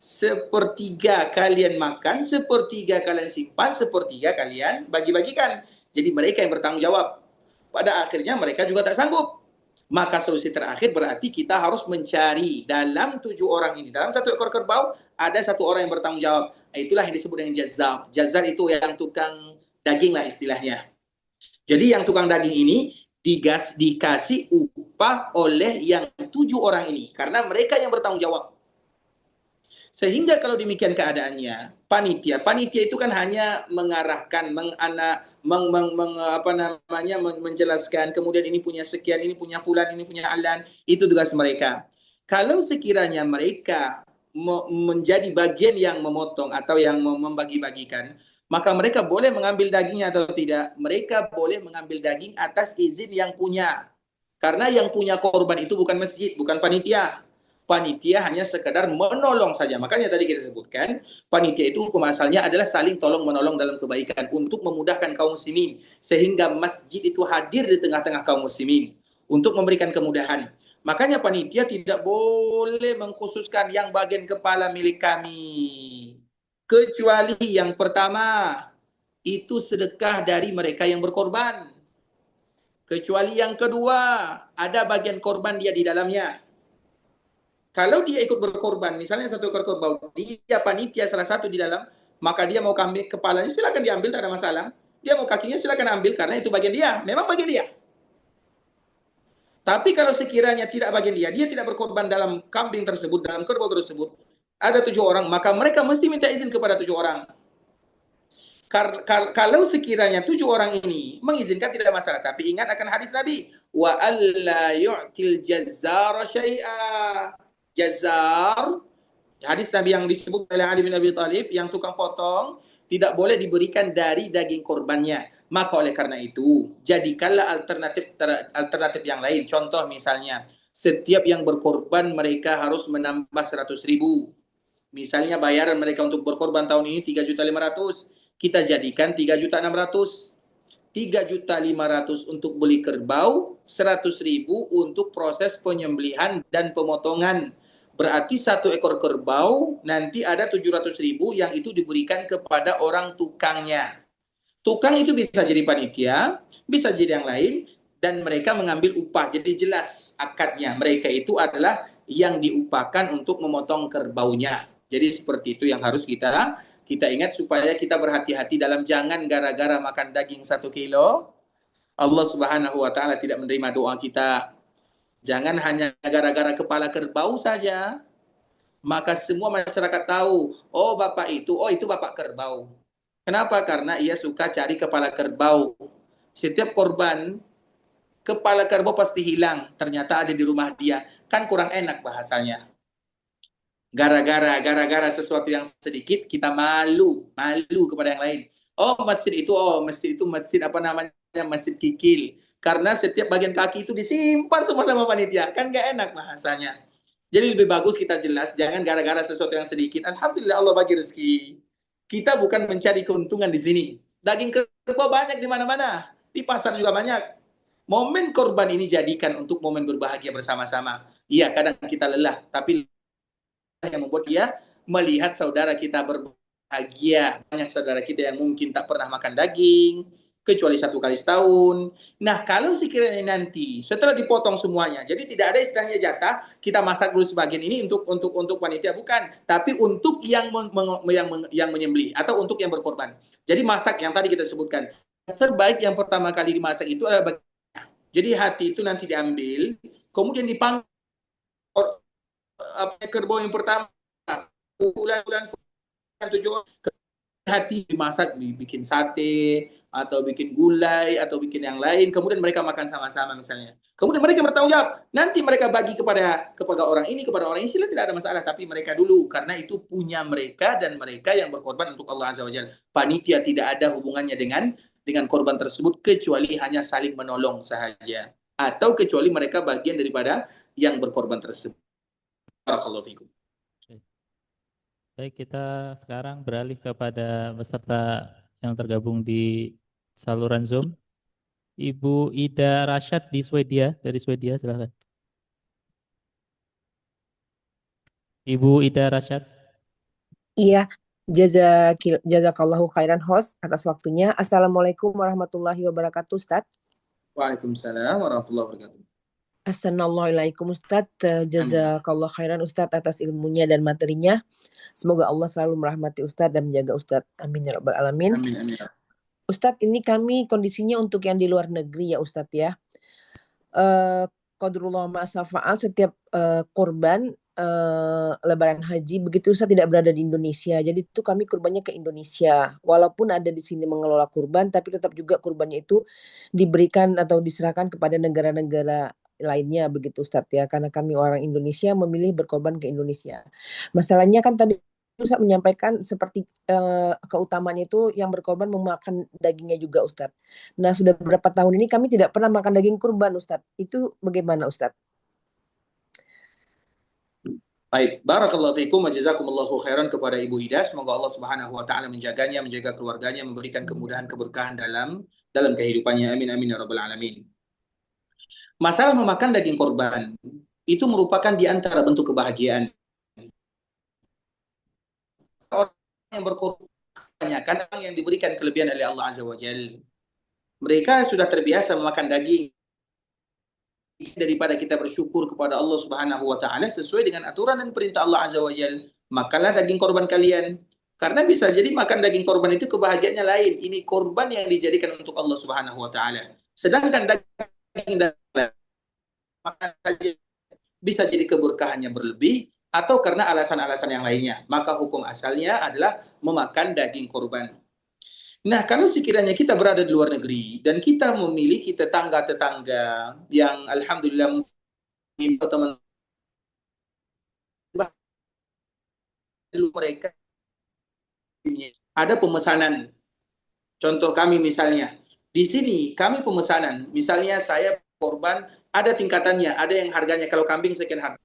1/3 kalian makan, 1/3 kalian simpan, 1/3 kalian bagi-bagikan. Jadi mereka yang bertanggung jawab. Pada akhirnya mereka juga tak sanggup. Maka solusi terakhir berarti kita harus mencari dalam 7 orang ini. Dalam 1 ekor kerbau, ada 1 orang yang bertanggung jawab. Itulah yang disebut dengan jazar. Jazar itu yang tukang daging lah istilahnya. Jadi yang tukang daging ini dikasih upah oleh yang 7 orang ini. Karena mereka yang bertanggung jawab. Sehingga kalau demikian keadaannya, panitia itu kan hanya mengarahkan, menjelaskan, kemudian ini punya sekian, ini punya fulan, ini punya alan, itu tugas mereka. Kalau sekiranya mereka menjadi bagian yang memotong atau yang membagi-bagikan, maka mereka boleh mengambil dagingnya atau tidak. Mereka boleh mengambil daging atas izin yang punya. Karena yang punya korban itu bukan masjid, bukan panitia. Panitia hanya sekedar menolong saja. Makanya tadi kita sebutkan, panitia itu hukum asalnya adalah saling tolong-menolong dalam kebaikan untuk memudahkan kaum muslimin. Sehingga masjid itu hadir di tengah-tengah kaum muslimin untuk memberikan kemudahan. Makanya panitia tidak boleh mengkhususkan yang bagian kepala milik kami. Kecuali yang pertama, itu sedekah dari mereka yang berkorban. Kecuali yang kedua, ada bagian korban dia di dalamnya. Kalau dia ikut berkorban, misalnya 1 ekor kerbau, dia panitia salah satu di dalam, maka dia mau kambing kepalanya, silakan diambil, tak ada masalah. Dia mau kakinya, silakan ambil, karena itu bagian dia. Memang bagian dia. Tapi kalau sekiranya tidak bagian dia tidak berkorban dalam kambing tersebut, dalam kerbau tersebut, ada 7 orang, maka mereka mesti minta izin kepada 7 orang. Kalau sekiranya 7 orang ini mengizinkan tidak masalah. Tapi ingat akan hadis Nabi, wa alla yu'til jazzara syai'a. Jazar, hadis Nabi yang disebut oleh Ali bin Abi Thalib, yang tukang potong, tidak boleh diberikan dari daging korbannya. Maka oleh karena itu, jadikanlah alternatif yang lain. Contoh misalnya, setiap yang berkorban mereka harus menambah 100.000. Misalnya bayaran mereka untuk berkorban tahun ini 3.500.000, kita jadikan 3.600.000. 3.500.000 untuk beli kerbau, 100.000 untuk proses penyembelihan dan pemotongan. Berarti satu ekor kerbau nanti ada 700.000 yang itu diberikan kepada orang tukangnya. Tukang itu bisa jadi panitia, bisa jadi yang lain, dan mereka mengambil upah. Jadi jelas akadnya. Mereka itu adalah yang diupahkan untuk memotong kerbaunya. Jadi seperti itu yang harus kita ingat supaya kita berhati-hati dalam jangan gara-gara makan daging 1 kilo, Allah Subhanahu wa taala tidak menerima doa kita. Jangan hanya gara-gara kepala kerbau saja, maka semua masyarakat tahu, oh bapak itu, oh itu bapak kerbau. Kenapa? Karena ia suka cari kepala kerbau. Setiap korban, kepala kerbau pasti hilang. Ternyata ada di rumah dia. Kan kurang enak bahasanya. Gara-gara sesuatu yang sedikit, kita malu kepada yang lain. Oh masjid itu masjid apa namanya, masjid kikil. Karena setiap bagian kaki itu disimpan semua sama panitia. Kan gak enak bahasanya. Jadi lebih bagus kita jelas, jangan gara-gara sesuatu yang sedikit. Alhamdulillah Allah bagi rezeki. Kita bukan mencari keuntungan di sini. Daging kerbau banyak di mana-mana. Di pasar juga banyak. Momen korban ini jadikan untuk momen berbahagia bersama-sama. Iya, kadang kita lelah, tapi yang membuat dia melihat saudara kita berbahagia. Banyak saudara kita yang mungkin tak pernah makan daging, kecuali 1 kali setahun. Nah, kalau sekiranya nanti setelah dipotong semuanya, jadi tidak ada istilahnya jatah, kita masak dulu sebagian ini untuk panitia, bukan, tapi untuk yang menyembelih atau untuk yang berkorban. Jadi masak yang tadi kita sebutkan. Yang terbaik yang pertama kali dimasak itu adalah bagian. Jadi hati itu nanti diambil, kemudian dipanggang kerbau yang pertama, bulan-bulan 7 hati dimasak, dibikin sate atau bikin gulai atau bikin yang lain, kemudian mereka makan sama-sama misalnya. Kemudian mereka bertanggung jawab. Nanti mereka bagi kepada orang ini, kepada orang ini, sila tidak ada masalah, tapi mereka dulu karena itu punya mereka dan mereka yang berkorban untuk Allah Azza wa Jalla. Panitia tidak ada hubungannya dengan korban tersebut kecuali hanya saling menolong saja atau kecuali mereka bagian daripada yang berkorban tersebut. Barakallahu fikum. Baik, kita sekarang beralih kepada peserta yang tergabung di saluran Zoom. Ibu Ida Rashad di Swedia, dari Swedia, silakan. Ibu Ida Rashad. Iya, jazakallahu khairan host atas waktunya. Assalamualaikum warahmatullahi wabarakatuh, Ustaz. Waalaikumsalam warahmatullahi wabarakatuh. Assalamualaikum Ustaz, jazakallahu khairan Ustaz atas ilmunya dan materinya. Semoga Allah selalu merahmati Ustaz dan menjaga Ustaz. Amin ya rabbal alamin. Amin, amin. Ustaz, ini kami kondisinya untuk yang di luar negeri ya Ustaz ya. Qadrullah ma'asafa'al setiap korban Lebaran haji begitu Ustaz tidak berada di Indonesia. Jadi itu kami kurbannya ke Indonesia. Walaupun ada di sini mengelola kurban, tapi tetap juga kurbannya itu diberikan atau diserahkan kepada negara-negara lainnya begitu Ustaz ya. Karena kami orang Indonesia memilih berkorban ke Indonesia. Masalahnya kan tadi Ustaz menyampaikan seperti keutamaannya itu yang berkorban memakan dagingnya juga Ustaz. Nah sudah beberapa tahun ini kami tidak pernah makan daging kurban Ustaz. Itu bagaimana Ustaz? Baik, barakallahu fiikum wa jazakumullahu khairan kepada Ibu Ida. Semoga Allah Subhanahu wa taala menjaganya, menjaga keluarganya, memberikan kemudahan keberkahan dalam kehidupannya. Amin amin ya rabbal alamin. Masalah memakan daging korban itu merupakan di antara bentuk kebahagiaan. Orang yang berkorban kadang yang diberikan kelebihan oleh Allah Azza wa Jalla. Mereka sudah terbiasa memakan daging. Daripada kita bersyukur kepada Allah Subhanahu wa taala sesuai dengan aturan dan perintah Allah Azza wa Jalla, makanlah daging korban kalian. Karena bisa jadi makan daging korban itu kebahagiaannya lain. Ini korban yang dijadikan untuk Allah Subhanahu wa taala. Sedangkan daging makan saja bisa jadi keberkahannya berlebih atau karena alasan-alasan yang lainnya. Maka hukum asalnya adalah memakan daging korban. Nah, kalau sekiranya kita berada di luar negeri dan kita memiliki tetangga-tetangga yang alhamdulillah mungkin teman mereka ada pemesanan. Contoh kami misalnya, di sini kami pemesanan, misalnya saya korban, ada tingkatannya, ada yang harganya kalau kambing sekian harga,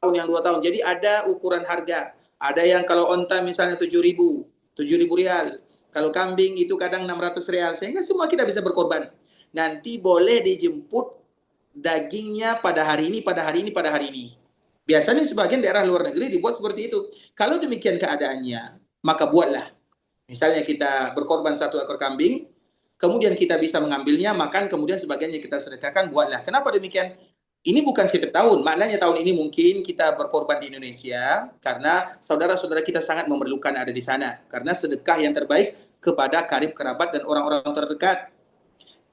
tahun yang 2 tahun, jadi ada ukuran harga, ada yang kalau onta misalnya 7.000 rial, kalau kambing itu kadang 600 rial, sehingga semua kita bisa berkorban. Nanti boleh dijemput dagingnya pada hari ini, pada hari ini, pada hari ini. Biasanya sebagian daerah luar negeri dibuat seperti itu. Kalau demikian keadaannya, maka buatlah. Misalnya kita berkorban 1 ekor kambing, kemudian kita bisa mengambilnya, makan, kemudian sebagiannya kita sedekahkan, buatlah. Kenapa demikian? Ini bukan setiap tahun, maknanya tahun ini mungkin kita berkorban di Indonesia karena saudara-saudara kita sangat memerlukan ada di sana. Karena sedekah yang terbaik kepada karib kerabat dan orang-orang terdekat.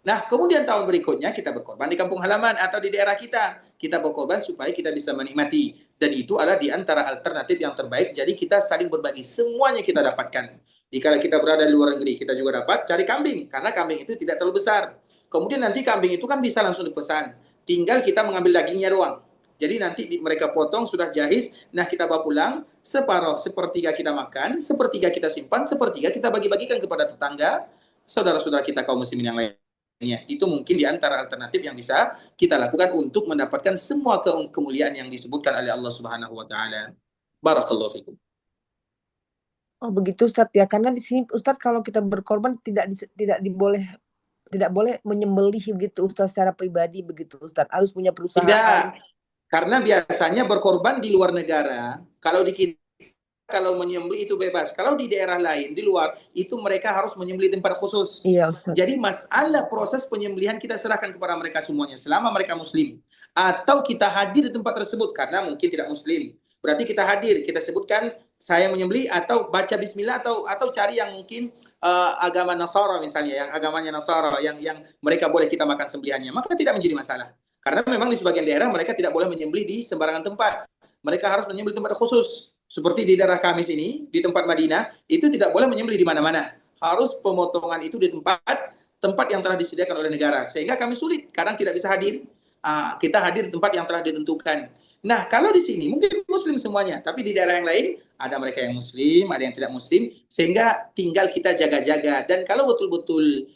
Nah, kemudian tahun berikutnya kita berkorban di kampung halaman atau di daerah kita. Kita berkorban supaya kita bisa menikmati. Dan itu adalah di antara alternatif yang terbaik. Jadi kita saling berbagi. Semuanya kita dapatkan. Jika kita berada di luar negeri, kita juga dapat cari kambing. Karena kambing itu tidak terlalu besar. Kemudian nanti kambing itu kan bisa langsung dipesan. Tinggal kita mengambil dagingnya doang. Jadi nanti mereka potong, sudah jahis. Nah, kita bawa pulang. Separuh, sepertiga kita makan. Sepertiga kita simpan. Sepertiga kita bagi-bagikan kepada tetangga. Saudara-saudara kita kaum muslimin yang lain. Itu mungkin di antara alternatif yang bisa kita lakukan untuk mendapatkan semua kemuliaan yang disebutkan oleh Allah Subhanahu wa taala. Barakallahu fikum. Oh begitu Ustadz ya, karena di sini Ustadz kalau kita berkorban tidak boleh menyembelih begitu Ustadz secara pribadi begitu Ustadz, harus punya perusahaan. Tidak, karena biasanya berkorban di luar negara, kalau menyembelih itu bebas. Kalau di daerah lain, di luar, itu mereka harus menyembelih tempat khusus. Iya Ustadz. Jadi masalah proses penyembelihan kita serahkan kepada mereka semuanya, selama mereka muslim. Atau kita hadir di tempat tersebut, karena mungkin tidak muslim. Berarti kita hadir, kita sebutkan, saya menyembelih, atau baca bismillah, atau cari yang mungkin agama Nasara misalnya, yang agamanya Nasara, yang mereka boleh kita makan sembelihannya. Maka tidak menjadi masalah. Karena memang di sebagian daerah mereka tidak boleh menyembelih di sembarangan tempat. Mereka harus menyembelih tempat khusus. Seperti di daerah kami sini, di tempat Madinah, itu tidak boleh menyembelih di mana-mana. Harus pemotongan itu di tempat yang telah disediakan oleh negara. Sehingga kami sulit, kadang tidak bisa hadir. Kita hadir di tempat yang telah ditentukan. Nah, kalau di sini mungkin muslim semuanya, tapi di daerah yang lain ada mereka yang muslim, ada yang tidak muslim, sehingga tinggal kita jaga-jaga. Dan kalau betul-betul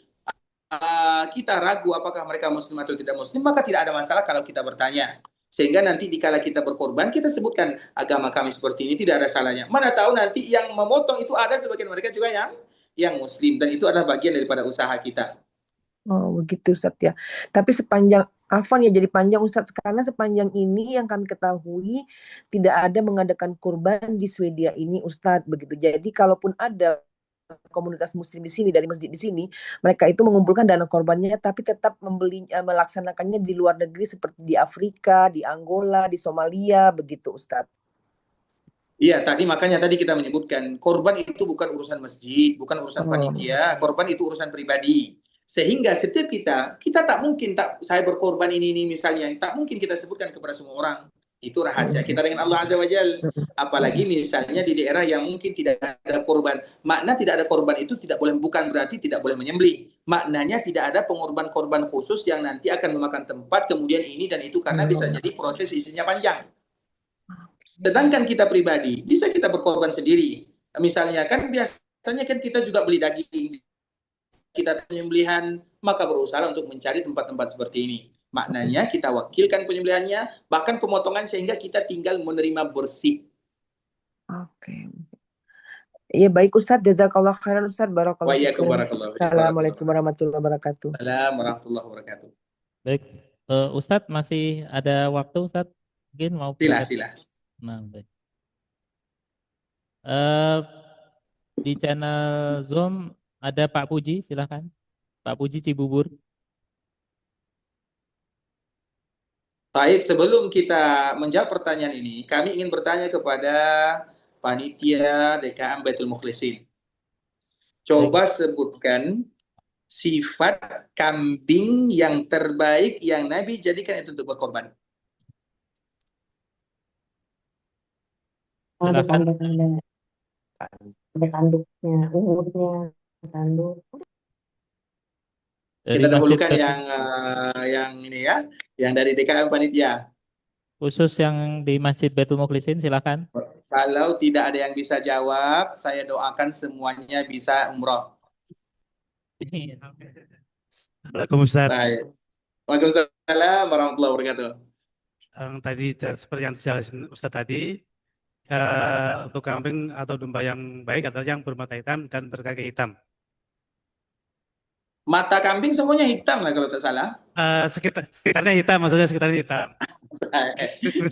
kita ragu apakah mereka muslim atau tidak muslim, maka tidak ada masalah kalau kita bertanya. Sehingga nanti dikala kita berkorban, kita sebutkan agama kami seperti ini, tidak ada salahnya. Mana tahu nanti yang memotong itu ada sebagian mereka juga yang muslim, dan itu adalah bagian daripada usaha kita. Oh begitu Ustadz ya. Tapi Afwan ya, jadi panjang Ustadz, karena sepanjang ini yang kami ketahui tidak ada mengadakan kurban di Swedia ini Ustadz begitu. Jadi kalaupun ada komunitas muslim di sini, dari masjid di sini, mereka itu mengumpulkan dana korbannya tapi tetap melaksanakannya di luar negeri seperti di Afrika, di Angola, di Somalia begitu Ustadz. Iya, makanya tadi kita menyebutkan korban itu bukan urusan masjid, bukan urusan panitia, korban itu urusan pribadi. Sehingga setiap kita tak mungkin saya berkorban ini misalnya, tak mungkin kita sebutkan kepada semua orang. Itu rahasia kita dengan Allah Azza wa Jalla. Apalagi misalnya di daerah yang mungkin tidak ada korban. Makna tidak ada korban itu bukan berarti tidak boleh menyembelih. Maknanya tidak ada pengorban-korban khusus yang nanti akan memakan tempat, kemudian ini dan itu, karena bisa jadi proses isinya panjang. Sedangkan kita pribadi, bisa kita berkorban sendiri. Misalnya kan biasanya kan kita juga beli daging, kita penyembelihan, maka berusaha untuk mencari tempat-tempat seperti ini. Maknanya kita wakilkan penyembelihannya, bahkan pemotongan, sehingga kita tinggal menerima bersih. Oke. Iya baik Ustadz, jazakallah khairan Ustadz, barakallahu fikum. Assalamualaikum warahmatullahi wabarakatuh. Assalamualaikum warahmatullahi wabarakatuh. Baik, Ustadz masih ada waktu Ustadz? Mungkin mau Sila. Nah, baik. Di channel Zoom ada Pak Puji, silakan. Pak Puji Cibubur. Baik, sebelum kita menjawab pertanyaan ini, kami ingin bertanya kepada panitia DKM Baitul Mukhlisin. Coba sebutkan sifat kambing yang terbaik yang Nabi jadikan itu untuk berkorban. Ada tanduknya, umurnya, tanduk. Kita dahulukan yang ini ya, yang dari DKM panitia. Khusus yang di Masjid Baitul Mukhlisin, silakan. Kalau tidak ada yang bisa jawab, saya doakan semuanya bisa umroh. Assalamualaikum Ustaz. Baik. Waalaikumsalam warahmatullahi wabarakatuh. Tadi seperti yang dijelasin Ustaz tadi, untuk kambing atau domba yang baik adalah yang bermata hitam dan berkaki hitam. Mata kambing semuanya hitam lah kalau tak salah. Sekitarnya hitam, maksudnya sekitarnya hitam.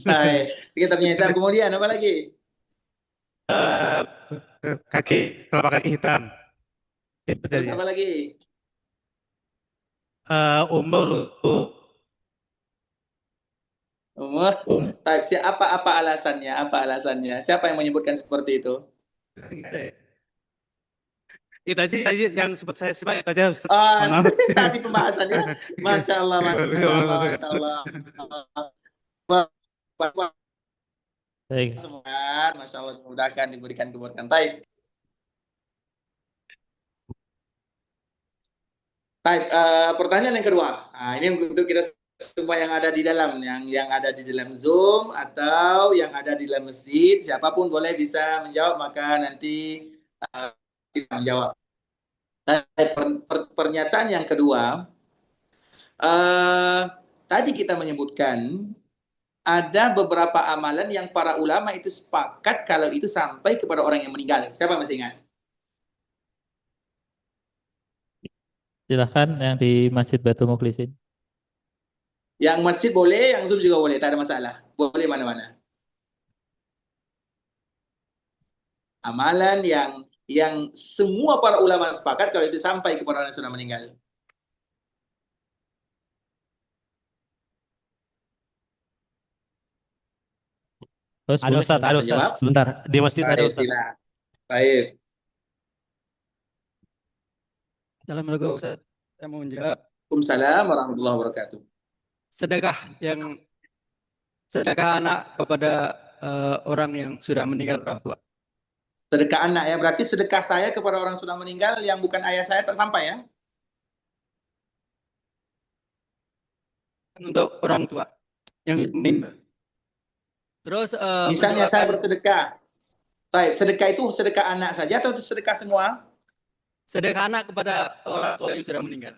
Baik. Sekitarnya hitam. Kemudian apa lagi? Telapak kaki hitam. Itu Terus tadi. apa lagi? Umur Umur. Baik, apa alasannya? Apa alasannya? Siapa yang menyebutkan seperti itu? itu aja yang sempat saya simak itu aja Ustaz. Ah, Mohon maaf. tadi pembahasannya. Masya Allah, Masya Allah, Masya Allah. Wah, wah, wah. Baik. Semangat, Masya Allah, dimudahkan, diberikan keberkahan. Baik. Baik, pertanyaan yang kedua. Nah, ini untuk kita semua yang ada di dalam, yang ada di dalam Zoom atau yang ada di dalam masjid, siapapun boleh bisa menjawab, maka nanti kita menjawab. Nah, pernyataan yang kedua, tadi kita menyebutkan ada beberapa amalan yang para ulama itu sepakat kalau itu sampai kepada orang yang meninggal. Siapa masih ingat? Silakan yang di Masjid Baitul Mukhlisin. Yang masjid boleh, yang Zoom juga boleh, tak ada masalah. Boleh mana-mana. Amalan yang semua para ulama sepakat kalau itu sampai kepada orang yang sudah meninggal. Terus Ada boleh Ustaz, ada Jawab. Ustaz. Sebentar, di masjid ada Baik, Ustaz. sila. Baik. Assalamualaikum Ustaz. Saya mau menjawab. Waalaikumsalam warahmatullahi wabarakatuh. Sedekah anak kepada orang yang sudah meninggal orang tua. Sedekah anak ya, berarti sedekah saya kepada orang sudah meninggal yang bukan ayah saya tak sampai ya? Untuk orang tua yang meninggal. Terus Misalnya saya mendoakan bersedekah. Baik, sedekah itu sedekah anak saja atau sedekah semua? sedekah anak kepada orang tua yang sudah meninggal.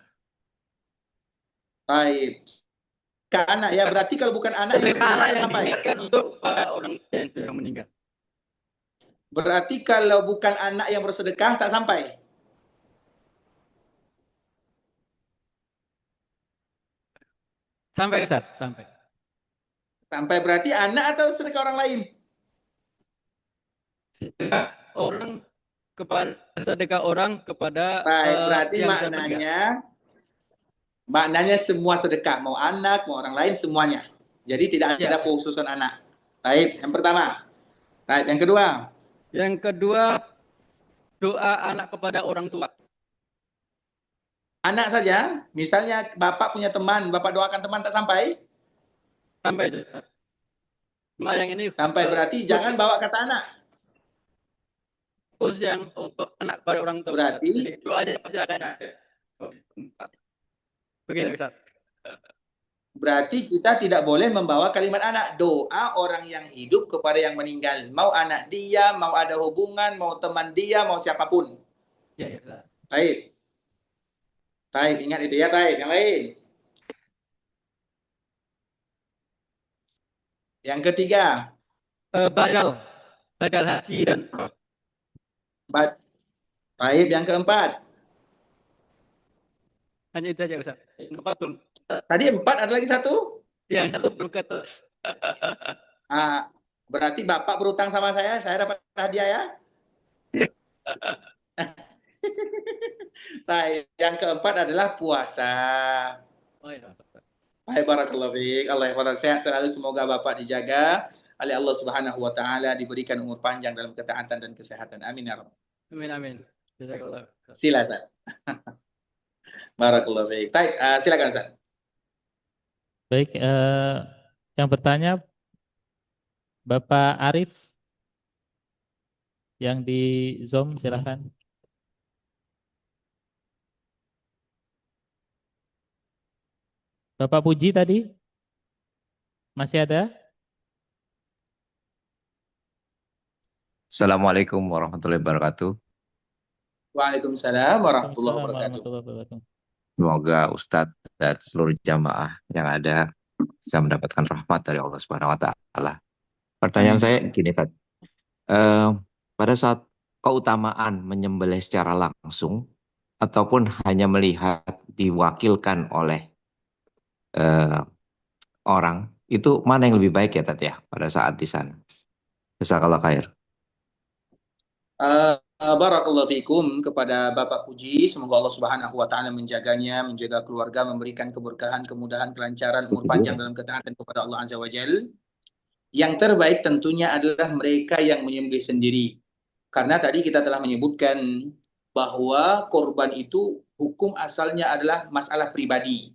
Baik. Sedekah anak ya, berarti kalau bukan anak yang Sedekah anak bersedekah yang sampai. diniatkan untuk para orang yang sudah meninggal. Berarti kalau bukan anak yang bersedekah tak sampai. Sampai Ustaz, sampai. Sampai berarti anak atau sedekah orang lain? Orang kepada sedekah orang kepada Baik, berarti yang sudah meninggal. maknanya semua sedekah, mau anak, mau orang lain semuanya. Jadi tidak ada Ya. khususan anak. Baik, yang pertama. Baik, yang kedua. Yang kedua, doa anak kepada orang tua. Anak saja, misalnya bapak punya teman, bapak doakan teman tak sampai? Sampai Ustaz. Nah, yang ini Sampai berarti khusus, jangan bawa kata anak. khusus yang untuk anak pada orang tua. Berarti jadi doa aja pasti ada. Begini Ustaz. Berarti kita tidak boleh membawa kalimat anak. Doa orang yang hidup kepada yang meninggal. Mau anak dia, mau ada hubungan, mau teman dia, mau siapapun. Ya, ya, Ustaz. Baik. Baik, ingat itu ya, baik. Yang lain. Yang ketiga. Badal haji dan Baik, yang keempat. hanya itu saja Ustaz. Empat belum. Tadi 4, ada lagi 1? Yang satu belum ke atas. Berarti Bapak berutang sama saya dapat hadiah ya? Baik, yang keempat adalah puasa. Oh, ya. Baik, barakallahu fiik. Allah yang sehat selalu, semoga Bapak dijaga oleh Allah Subhanahu wa taala, diberikan umur panjang dalam ketaatan dan kesehatan. Amin ya rabbal. Amin, amin. Jazakallah. Silakan. Barakallahu fiik. Baik, silakan Ustaz. Baik, yang bertanya Bapak Arif yang di Zoom, silakan. Bapak Puji tadi masih ada? Assalamualaikum warahmatullahi wabarakatuh. Waalaikumsalam warahmatullahi Waalaikumsalam wabarakatuh. warahmatullahi wabarakatuh. Semoga Ustadz dan seluruh jamaah yang ada bisa mendapatkan rahmat dari Allah Subhanahu wa taala. Pertanyaan Amin. saya gini, Tad. Eh, pada saat keutamaan menyembelih secara langsung ataupun hanya melihat diwakilkan oleh eh, orang, itu mana yang lebih baik ya, Tad ya, pada saat di sana? Jazakallah khair. Barakallahu fikum kepada Bapak Puji, semoga Allah Subhanahu wa taala menjaganya, menjaga keluarga, memberikan keberkahan, kemudahan, kelancaran, umur panjang dalam ketaatan kepada Allah Azza wa Jal. Yang terbaik tentunya adalah mereka yang menyembelih sendiri. Karena tadi kita telah menyebutkan bahwa korban itu hukum asalnya adalah masalah pribadi.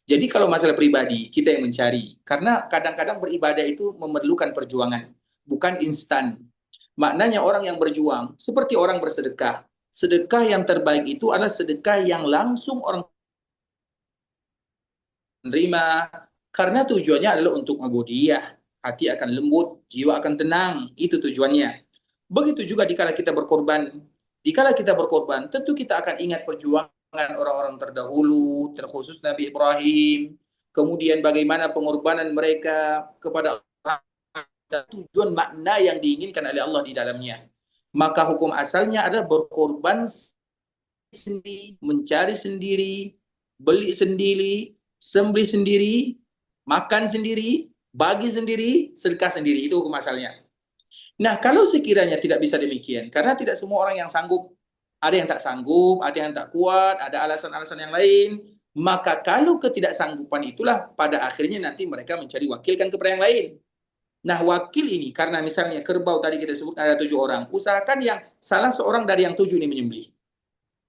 Jadi kalau masalah pribadi kita yang mencari, karena kadang-kadang beribadah itu memerlukan perjuangan, bukan instan. Maknanya orang yang berjuang seperti orang bersedekah. Sedekah yang terbaik itu adalah sedekah yang langsung orang menerima, karena tujuannya adalah untuk ngebudiyah. Hati akan lembut, jiwa akan tenang, itu tujuannya. Begitu juga dikala kita berkorban. Dikala kita berkorban, tentu kita akan ingat perjuangan orang-orang terdahulu, terkhusus Nabi Ibrahim, kemudian bagaimana pengorbanan mereka kepada tujuan makna yang diinginkan oleh Allah di dalamnya. Maka hukum asalnya adalah berkorban sendiri, mencari sendiri, beli sendiri, sembelih sendiri, makan sendiri, bagi sendiri, sedekah sendiri. Itu hukum asalnya. Nah, kalau sekiranya tidak bisa demikian, karena tidak semua orang yang sanggup, ada yang tak sanggup, ada yang tak kuat, ada alasan-alasan yang lain, maka kalau ketidaksanggupan itulah pada akhirnya nanti mereka mencari wakilkan kepada yang lain. Nah, wakil ini karena misalnya kerbau tadi kita sebut ada 7 orang, usahakan yang salah seorang dari yang 7 ini menyembelih,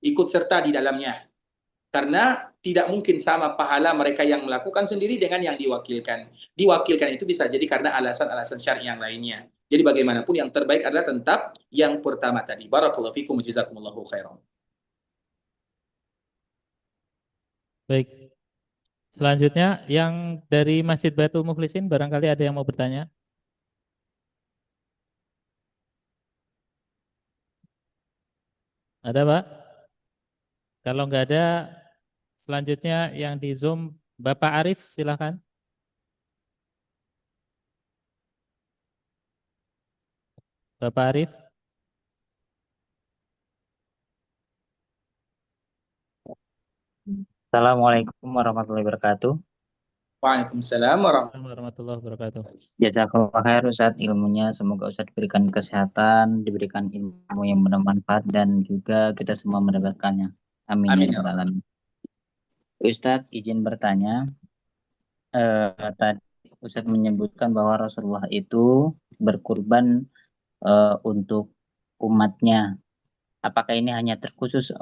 ikut serta di dalamnya. Karena tidak mungkin sama pahala mereka yang melakukan sendiri dengan yang diwakilkan. Diwakilkan itu bisa jadi karena alasan-alasan syar'i yang lainnya. Jadi bagaimanapun yang terbaik adalah tetap yang pertama tadi. Barakallahu fikum jazakumullahu khairan. Baik. Selanjutnya yang dari Masjid Baitul Muflisin barangkali ada yang mau bertanya? Ada, Pak? Kalau nggak ada, selanjutnya yang di Zoom Bapak Arif silakan. Bapak Arif. Assalamualaikum warahmatullahi wabarakatuh. Waalaikumsalam warahmatullahi wabarakatuh. Jazakallah khair Ustaz ilmunya. Semoga Ustaz diberikan kesehatan, diberikan ilmu yang bermanfaat dan juga kita semua mendapatkannya. Amin ya Amin. rabbal alamin. Ustaz izin bertanya. Tadi Ustaz menyebutkan bahwa Rasulullah itu berkurban untuk umatnya. Apakah ini hanya terkhusus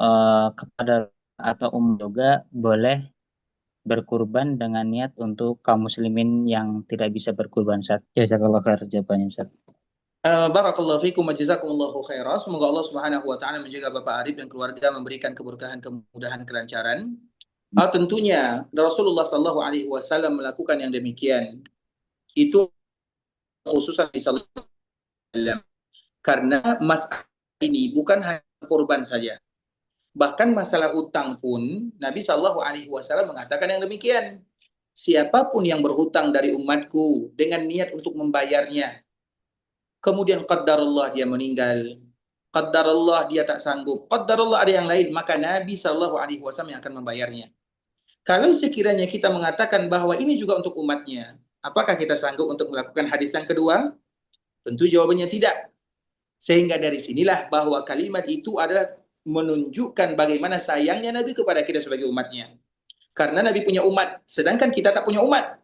kepada atau juga boleh berkurban dengan niat untuk kaum muslimin yang tidak bisa berkurban Ustaz? Jazakallah khair jawabannya Ustaz. Barakallahu fikum wa jazakumullahu khairan. Semoga Allah Subhanahu wa taala menjaga Bapak Arif dan keluarga, memberikan keberkahan, kemudahan, kelancaran. Tentunya Rasulullah Shallallahu alaihi wasallam melakukan yang demikian. Itu khususan di sallallahu alaihi wasallam. Karena masalah ini bukan hanya korban saja. Bahkan masalah hutang pun Nabi Shallallahu alaihi wasallam mengatakan yang demikian. Siapapun yang berhutang dari umatku dengan niat untuk membayarnya, kemudian qaddarullah dia meninggal, qaddarullah dia tak sanggup, qaddarullah ada yang lain, maka Nabi Shallallahu alaihi wasallam yang akan membayarnya. Kalau sekiranya kita mengatakan bahwa ini juga untuk umatnya, apakah kita sanggup untuk melakukan hadis yang kedua? Tentu jawabannya tidak. Sehingga dari sinilah bahwa kalimat itu adalah menunjukkan bagaimana sayangnya Nabi kepada kita sebagai umatnya. Karena Nabi punya umat, sedangkan kita tak punya umat.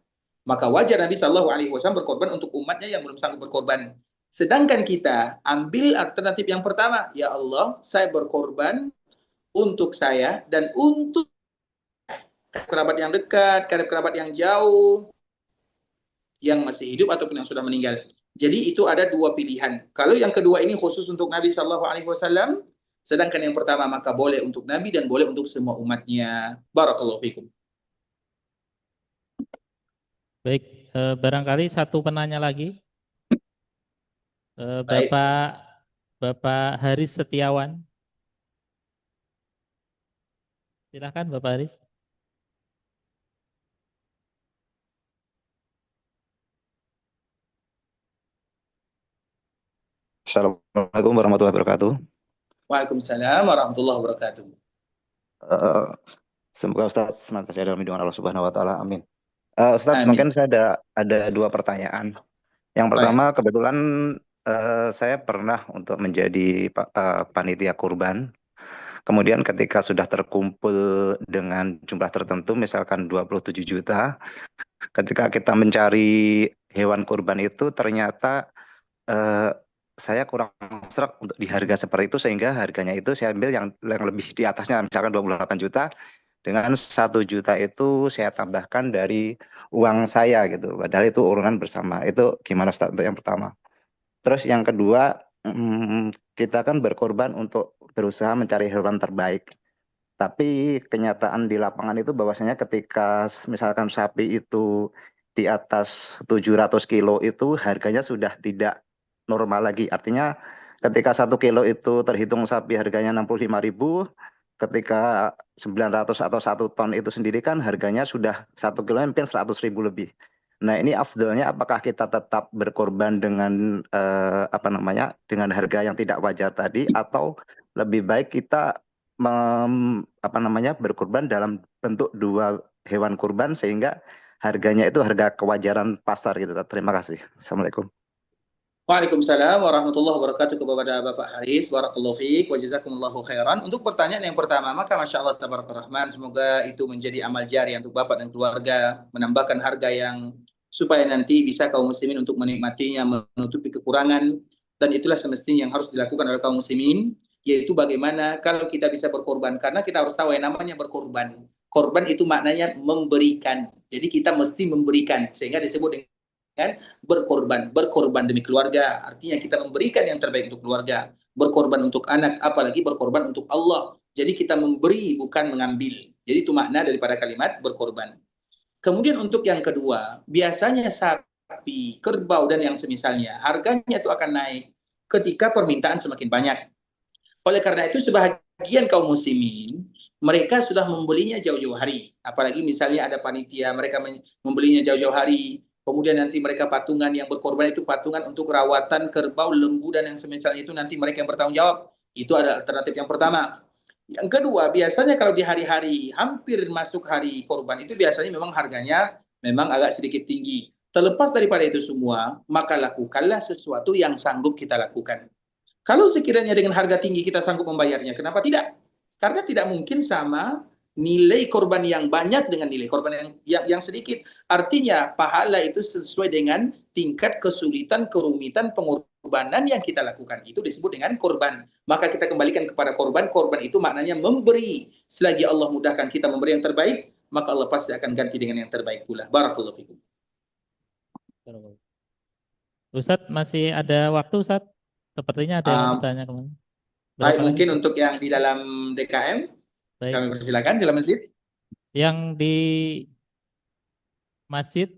Maka wajar Nabi Shallallahu alaihi wasallam berkorban untuk umatnya yang belum sanggup berkorban. Sedangkan kita ambil alternatif yang pertama, ya Allah, saya berkorban untuk saya dan untuk kerabat yang dekat, kerabat yang jauh, yang masih hidup ataupun yang sudah meninggal. Jadi itu ada dua pilihan. Kalau yang kedua ini khusus untuk Nabi Shallallahu alaihi wasallam, sedangkan yang pertama maka boleh untuk Nabi dan boleh untuk semua umatnya. Barakallahu fikum. Baik, barangkali satu penanya lagi. Baik. Bapak Haris Setiawan. Silakan Bapak Haris. Assalamualaikum warahmatullahi wabarakatuh. Waalaikumsalam warahmatullahi wabarakatuh. Eh, Semoga Ustaz senantiasa dalam lindungan Allah Subhanahu wa taala. Amin. Ustaz, Amin. mungkin saya ada dua pertanyaan. Yang Baik. pertama, kebetulan saya pernah untuk menjadi panitia kurban. Kemudian ketika sudah terkumpul dengan jumlah tertentu, misalkan 27 juta, ketika kita mencari hewan kurban itu ternyata eh, saya kurang serak untuk di harga seperti itu, sehingga harganya itu saya ambil yang lebih di atasnya, misalkan 28 juta, dengan 1 juta itu saya tambahkan dari uang saya gitu, padahal itu urunan bersama. Itu gimana Ustaz untuk yang pertama? Terus yang kedua, kita kan berkorban untuk berusaha mencari hewan terbaik. Tapi kenyataan di lapangan itu bahwasanya ketika misalkan sapi itu di atas 700 kilo itu harganya sudah tidak normal lagi. Artinya ketika 1 kilo itu terhitung sapi harganya 65.000, ketika 900 atau 1 ton itu sendiri kan harganya sudah 1 kilo mungkin 100.000 lebih. Nah, ini afdalnya apakah kita tetap berkorban dengan dengan harga yang tidak wajar tadi, atau lebih baik kita berkorban dalam bentuk dua hewan kurban sehingga harganya itu harga kewajaran pasar gitu. Terima kasih. Assalamualaikum. Waalaikumsalam warahmatullahi wabarakatuh kepada Bapak Haris. Barakallahu fiik wa jazakumullahu khairan. Untuk pertanyaan yang pertama, maka Masya Allah tabarakallah rahman, semoga itu menjadi amal jariah untuk Bapak dan keluarga, menambahkan harga yang supaya nanti bisa kaum muslimin untuk menikmatinya, menutupi kekurangan, dan itulah semestinya yang harus dilakukan oleh kaum muslimin, yaitu bagaimana kalau kita bisa berkorban, karena kita harus tahu yang namanya berkorban. Korban itu maknanya memberikan. Jadi kita mesti memberikan, sehingga disebut dengan berkorban demi keluarga, artinya kita memberikan yang terbaik untuk keluarga, berkorban untuk anak, apalagi berkorban untuk Allah. Jadi kita memberi bukan mengambil. Jadi itu makna daripada kalimat berkorban. Kemudian untuk yang kedua, biasanya sapi, kerbau dan yang semisalnya harganya itu akan naik ketika permintaan semakin banyak. Oleh karena itu sebahagian kaum muslimin mereka sudah membelinya jauh-jauh hari. Apalagi misalnya ada panitia, mereka membelinya jauh-jauh hari. Kemudian nanti mereka patungan, yang berkorban itu patungan untuk rawatan kerbau, lembu, dan yang semisal itu nanti mereka yang bertanggung jawab. Itu adalah alternatif yang pertama. Yang kedua, biasanya kalau di hari-hari hampir masuk hari korban itu biasanya memang harganya memang agak sedikit tinggi. Terlepas daripada itu semua, maka lakukanlah sesuatu yang sanggup kita lakukan. Kalau sekiranya dengan harga tinggi kita sanggup membayarnya, kenapa tidak? Karena tidak mungkin sama nilai korban yang banyak dengan nilai korban yang sedikit. Artinya pahala itu sesuai dengan tingkat kesulitan, kerumitan pengorbanan yang kita lakukan. Itu disebut dengan korban. Maka kita kembalikan kepada korban. Korban itu maknanya memberi. Selagi Allah mudahkan kita memberi yang terbaik, maka Allah pasti akan ganti dengan yang terbaik pula. Barakallahu fikum. Ustadz, masih ada waktu Ustadz? Sepertinya ada yang mau bertanya kemarin. Baik, mungkin untuk yang di dalam DKM, baik, kami persilakan di dalam masjid. Yang di masjid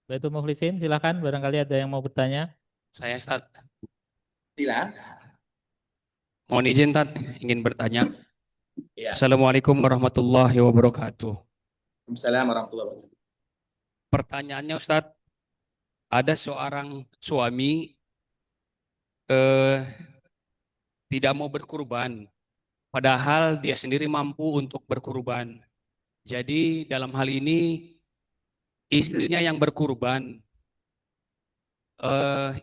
Baitul Mukhlisin, silakan, barangkali ada yang mau bertanya. Saya Ustaz. Silakan. Mohon izin Ustaz, ingin bertanya. Ya. Assalamualaikum warahmatullahi wabarakatuh. Waalaikumsalam warahmatullahi wabarakatuh. Pertanyaannya Ustaz, ada seorang suami tidak mau berkurban, padahal dia sendiri mampu untuk berkurban. Jadi dalam hal ini istrinya yang berkurban,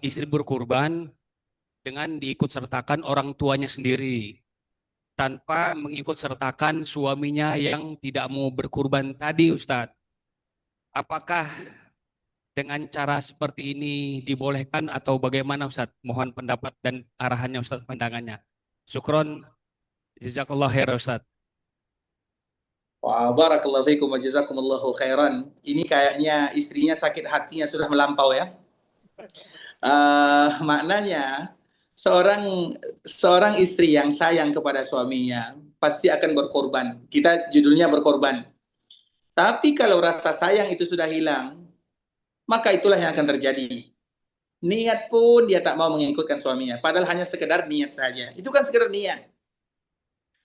istri berkurban dengan diikut sertakan orang tuanya sendiri, tanpa mengikut sertakan suaminya yang tidak mau berkurban tadi, Ustadz. Apakah dengan cara seperti ini dibolehkan atau bagaimana Ustadz? Mohon pendapat dan arahannya Ustadz, pandangannya. Syukron, jazakallah khair Ustadz. Wah, barakallahu fiikum wa jazakumullahu khairan. Ini kayaknya istrinya sakit hatinya sudah melampau ya. Maknanya seorang istri yang sayang kepada suaminya pasti akan berkorban. Kita judulnya berkorban. Tapi kalau rasa sayang itu sudah hilang, maka itulah yang akan terjadi. Niat pun dia tak mau mengikutkan suaminya, padahal hanya sekedar niat saja. Itu kan sekedar niat.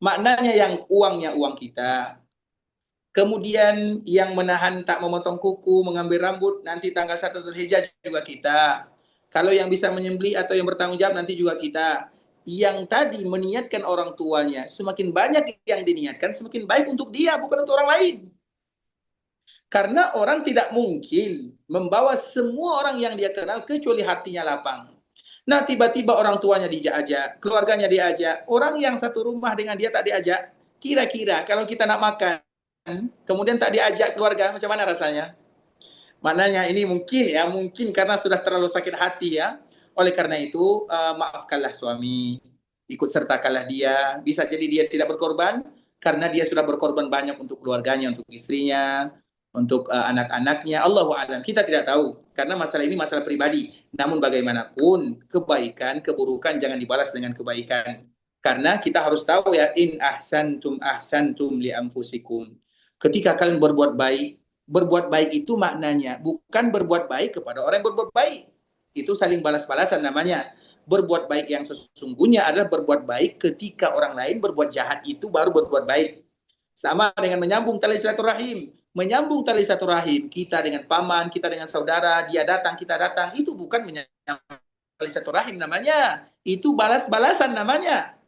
Maknanya yang uangnya uang kita. Kemudian yang menahan tak memotong kuku, mengambil rambut, nanti tanggal 1 Zulhijjah juga kita. Kalau yang bisa menyembelih atau yang bertanggung jawab nanti juga kita. Yang tadi meniatkan orang tuanya, semakin banyak yang diniatkan, semakin baik untuk dia, bukan untuk orang lain. Karena orang tidak mungkin membawa semua orang yang dia kenal kecuali hatinya lapang. Nah, tiba-tiba orang tuanya diajak, keluarganya diajak, orang yang satu rumah dengan dia tak diajak. Kira-kira kalau kita nak makan, kemudian tak diajak keluarga, macam mana rasanya? Maknanya ini mungkin karena sudah terlalu sakit hati ya. Oleh karena itu, maafkanlah suami, ikut sertakanlah dia. Bisa jadi dia tidak berkorban, karena dia sudah berkorban banyak untuk keluarganya, untuk istrinya, untuk anak-anaknya. Allahu a'lam. Kita tidak tahu, karena masalah ini masalah pribadi. Namun bagaimanapun, kebaikan, keburukan jangan dibalas dengan kebaikan. Karena kita harus tahu ya, in ahsantum li anfusikum. Ketika kalian berbuat baik itu maknanya bukan berbuat baik kepada orang yang berbuat baik. Itu saling balas-balasan namanya. Berbuat baik yang sesungguhnya adalah berbuat baik ketika orang lain berbuat jahat, itu baru berbuat baik. Sama dengan menyambung tali silaturahim. Menyambung tali silaturahim kita dengan paman, kita dengan saudara, dia datang, kita datang, itu bukan menyambung tali silaturahim namanya. Itu balas-balasan namanya.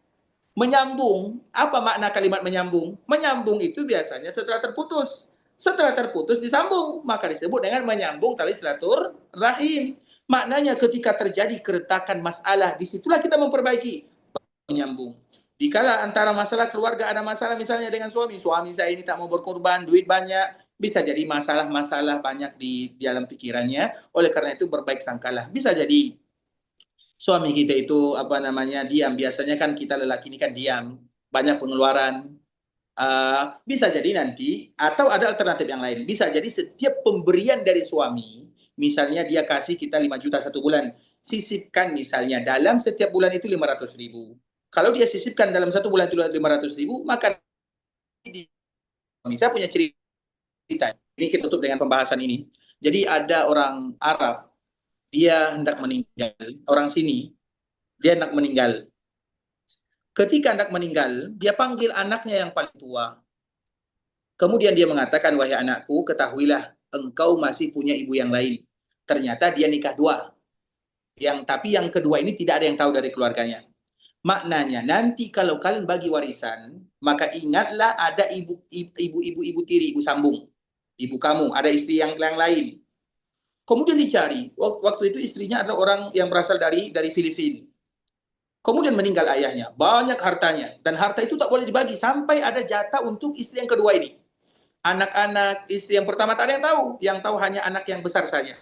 Menyambung, apa makna kalimat menyambung? Menyambung itu biasanya setelah terputus. Setelah terputus disambung, maka disebut dengan menyambung tali silaturahim. Maknanya ketika terjadi keretakan masalah, disitulah kita memperbaiki, menyambung. Dikala antara masalah keluarga ada masalah misalnya dengan suami saya ini tak mau berkorban, duit banyak, bisa jadi masalah-masalah banyak di dalam pikirannya. Oleh karena itu berbaik sangkalah. Bisa jadi suami kita itu diam. Biasanya kan kita lelaki ini kan diam, banyak pengeluaran. Bisa jadi nanti, atau ada alternatif yang lain. Bisa jadi setiap pemberian dari suami, misalnya dia kasih kita 5 juta satu bulan, sisipkan misalnya dalam setiap bulan itu 500.000. Kalau dia sisipkan dalam satu bulan itu 500.000, maka saya punya cerita. Ini kita tutup dengan pembahasan ini. Jadi ada orang Arab, dia hendak meninggal, orang sini, dia hendak meninggal. Ketika hendak meninggal, dia panggil anaknya yang paling tua. Kemudian dia mengatakan, wahai anakku, ketahuilah, engkau masih punya ibu yang lain. Ternyata dia nikah 2. Tapi yang kedua ini tidak ada yang tahu dari keluarganya. Maknanya, nanti kalau kalian bagi warisan, maka ingatlah ada ibu tiri, ibu sambung. Ibu kamu, ada istri yang lain. Kemudian dicari, waktu itu istrinya adalah orang yang berasal dari Filipina. Kemudian meninggal ayahnya, banyak hartanya, dan harta itu tak boleh dibagi sampai ada jatah untuk istri yang kedua ini. Anak-anak istri yang pertama tak ada yang tahu hanya anak yang besar saja.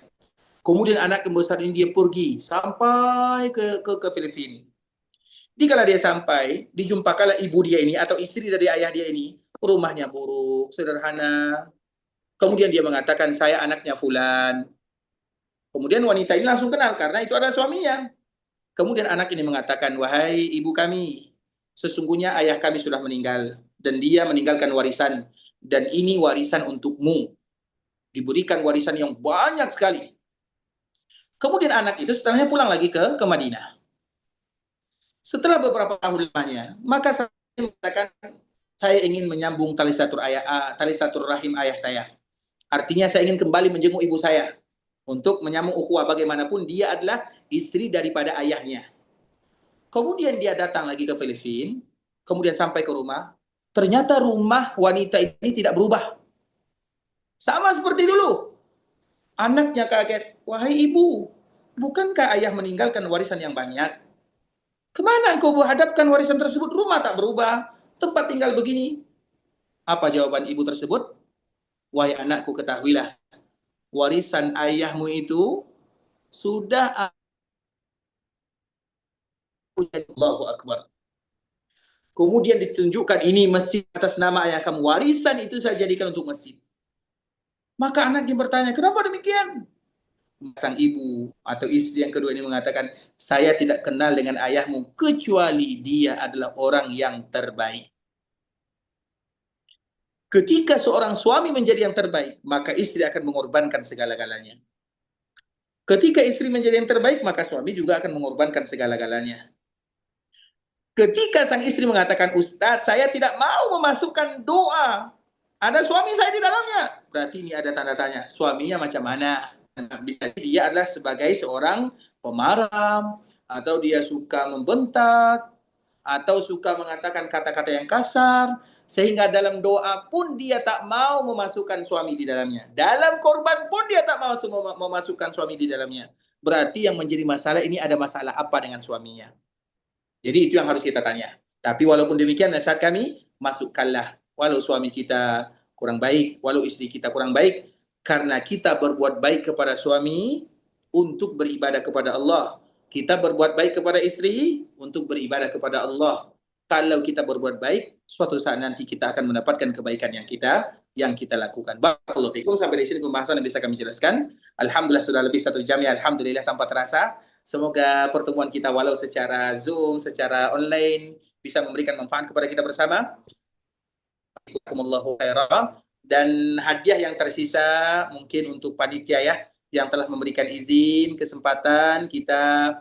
Kemudian anak yang besar ini dia pergi sampai ke Filipina. Dikala dia sampai, dijumpakanlah ibu dia ini atau istri dari ayah dia ini, rumahnya buruk, sederhana. Kemudian dia mengatakan, saya anaknya fulan. Kemudian wanita ini langsung kenal karena itu adalah suaminya. Kemudian anak ini mengatakan, wahai ibu kami, sesungguhnya ayah kami sudah meninggal, dan dia meninggalkan warisan, dan ini warisan untukmu. Diberikan warisan yang banyak sekali. Kemudian anak itu setelahnya pulang lagi ke Madinah. Setelah beberapa tahun lamanya, maka saya mengatakan, saya ingin menyambung tali silaturahim ayah saya. Artinya saya ingin kembali menjenguk ibu saya, untuk menyambung ukhuwah, bagaimanapun dia adalah istri daripada ayahnya. Kemudian dia datang lagi ke Filipina, kemudian sampai ke rumah, ternyata rumah wanita ini tidak berubah. Sama seperti dulu. Anaknya kaget, wahai ibu, bukankah ayah meninggalkan warisan yang banyak? Kemana engkau menghadapkan warisan tersebut? Rumah tak berubah, tempat tinggal begini. Apa jawaban ibu tersebut? Wahai anakku, ketahuilah, warisan ayahmu itu sudah Allahu Akbar. Kemudian ditunjukkan ini masjid atas nama ayah kamu. Warisan itu saya jadikan untuk masjid. Maka anaknya bertanya, kenapa demikian? Sang ibu atau istri yang kedua ini mengatakan, saya tidak kenal dengan ayahmu kecuali dia adalah orang yang terbaik. Ketika seorang suami menjadi yang terbaik, maka istri akan mengorbankan segala-galanya. Ketika istri menjadi yang terbaik, maka suami juga akan mengorbankan segala-galanya. Ketika sang istri mengatakan, Ustadz, saya tidak mau memasukkan doa, ada suami saya di dalamnya, berarti ini ada tanda tanya, suaminya macam mana? Bisa dia adalah sebagai seorang pemarah, atau dia suka membentak, atau suka mengatakan kata-kata yang kasar, sehingga dalam doa pun dia tak mau memasukkan suami di dalamnya. Dalam korban pun dia tak mau memasukkan suami di dalamnya. Berarti yang menjadi masalah ini ada masalah apa dengan suaminya. Jadi itu yang harus kita tanya. Tapi walaupun demikian nasihat kami, masukkanlah. Walau suami kita kurang baik, walau istri kita kurang baik, karena kita berbuat baik kepada suami untuk beribadah kepada Allah. Kita berbuat baik kepada istri untuk beribadah kepada Allah. Kalau kita berbuat baik, suatu saat nanti kita akan mendapatkan kebaikan yang kita lakukan. Barakallahu fikum. Sampai di sini pembahasan yang bisa kami jelaskan. Alhamdulillah sudah lebih 1 jam ya. Alhamdulillah tanpa terasa. Semoga pertemuan kita walau secara Zoom, secara online bisa memberikan manfaat kepada kita bersama. Dan hadiah yang tersisa mungkin untuk panitia ya, yang telah memberikan izin, kesempatan kita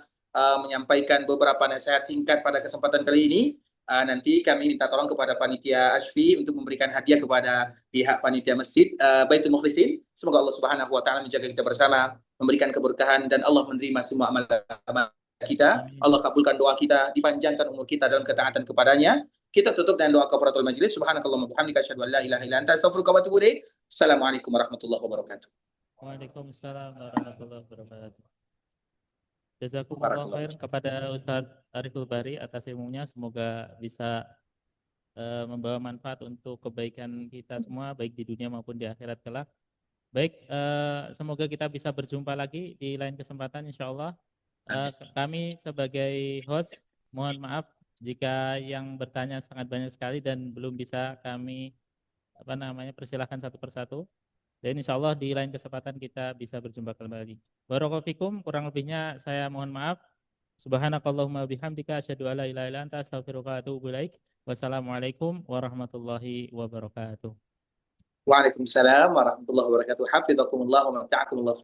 menyampaikan beberapa nasihat singkat pada kesempatan kali ini. Nanti kami minta tolong kepada panitia Ashfi untuk memberikan hadiah kepada pihak panitia masjid Baitul Mukhlisin. Semoga Allah Subhanahu wa taala menjaga kita bersama, memberikan keberkahan, dan Allah menerima semua amal kita. Allah kabulkan doa kita, dipanjangkan umur kita dalam ketaatan kepadanya. Kita tutup dengan doa kafaratul majlis. Subhanakallahumma bihamdika asyhadu an la ilaha illa anta astaghfiruka wa atubu ilaik. Assalamualaikum warahmatullahi wabarakatuh. Waalaikumsalam warahmatullahi wabarakatuh. Jazakumullah khair kepada Ustadz Ariful Bari atas ilmunya. Semoga bisa membawa manfaat untuk kebaikan kita semua, baik di dunia maupun di akhirat kelak. Baik, semoga kita bisa berjumpa lagi di lain kesempatan insya Allah. Kami sebagai host mohon maaf jika yang bertanya sangat banyak sekali dan belum bisa kami persilahkan satu persatu. Dan insya Allah di lain kesempatan kita bisa berjumpa kembali. Barakallahu fikum, kurang lebihnya saya mohon maaf. Subhanakallahumma bihamdika asyhadu an la ilaha illa anta astaghfiruka wa atubu ilaik. Wassalamualaikum warahmatullahi wabarakatuh. Waalaikumsalam warahmatullahi wabarakatuh. Hafizakumullah wa mata'akumullah.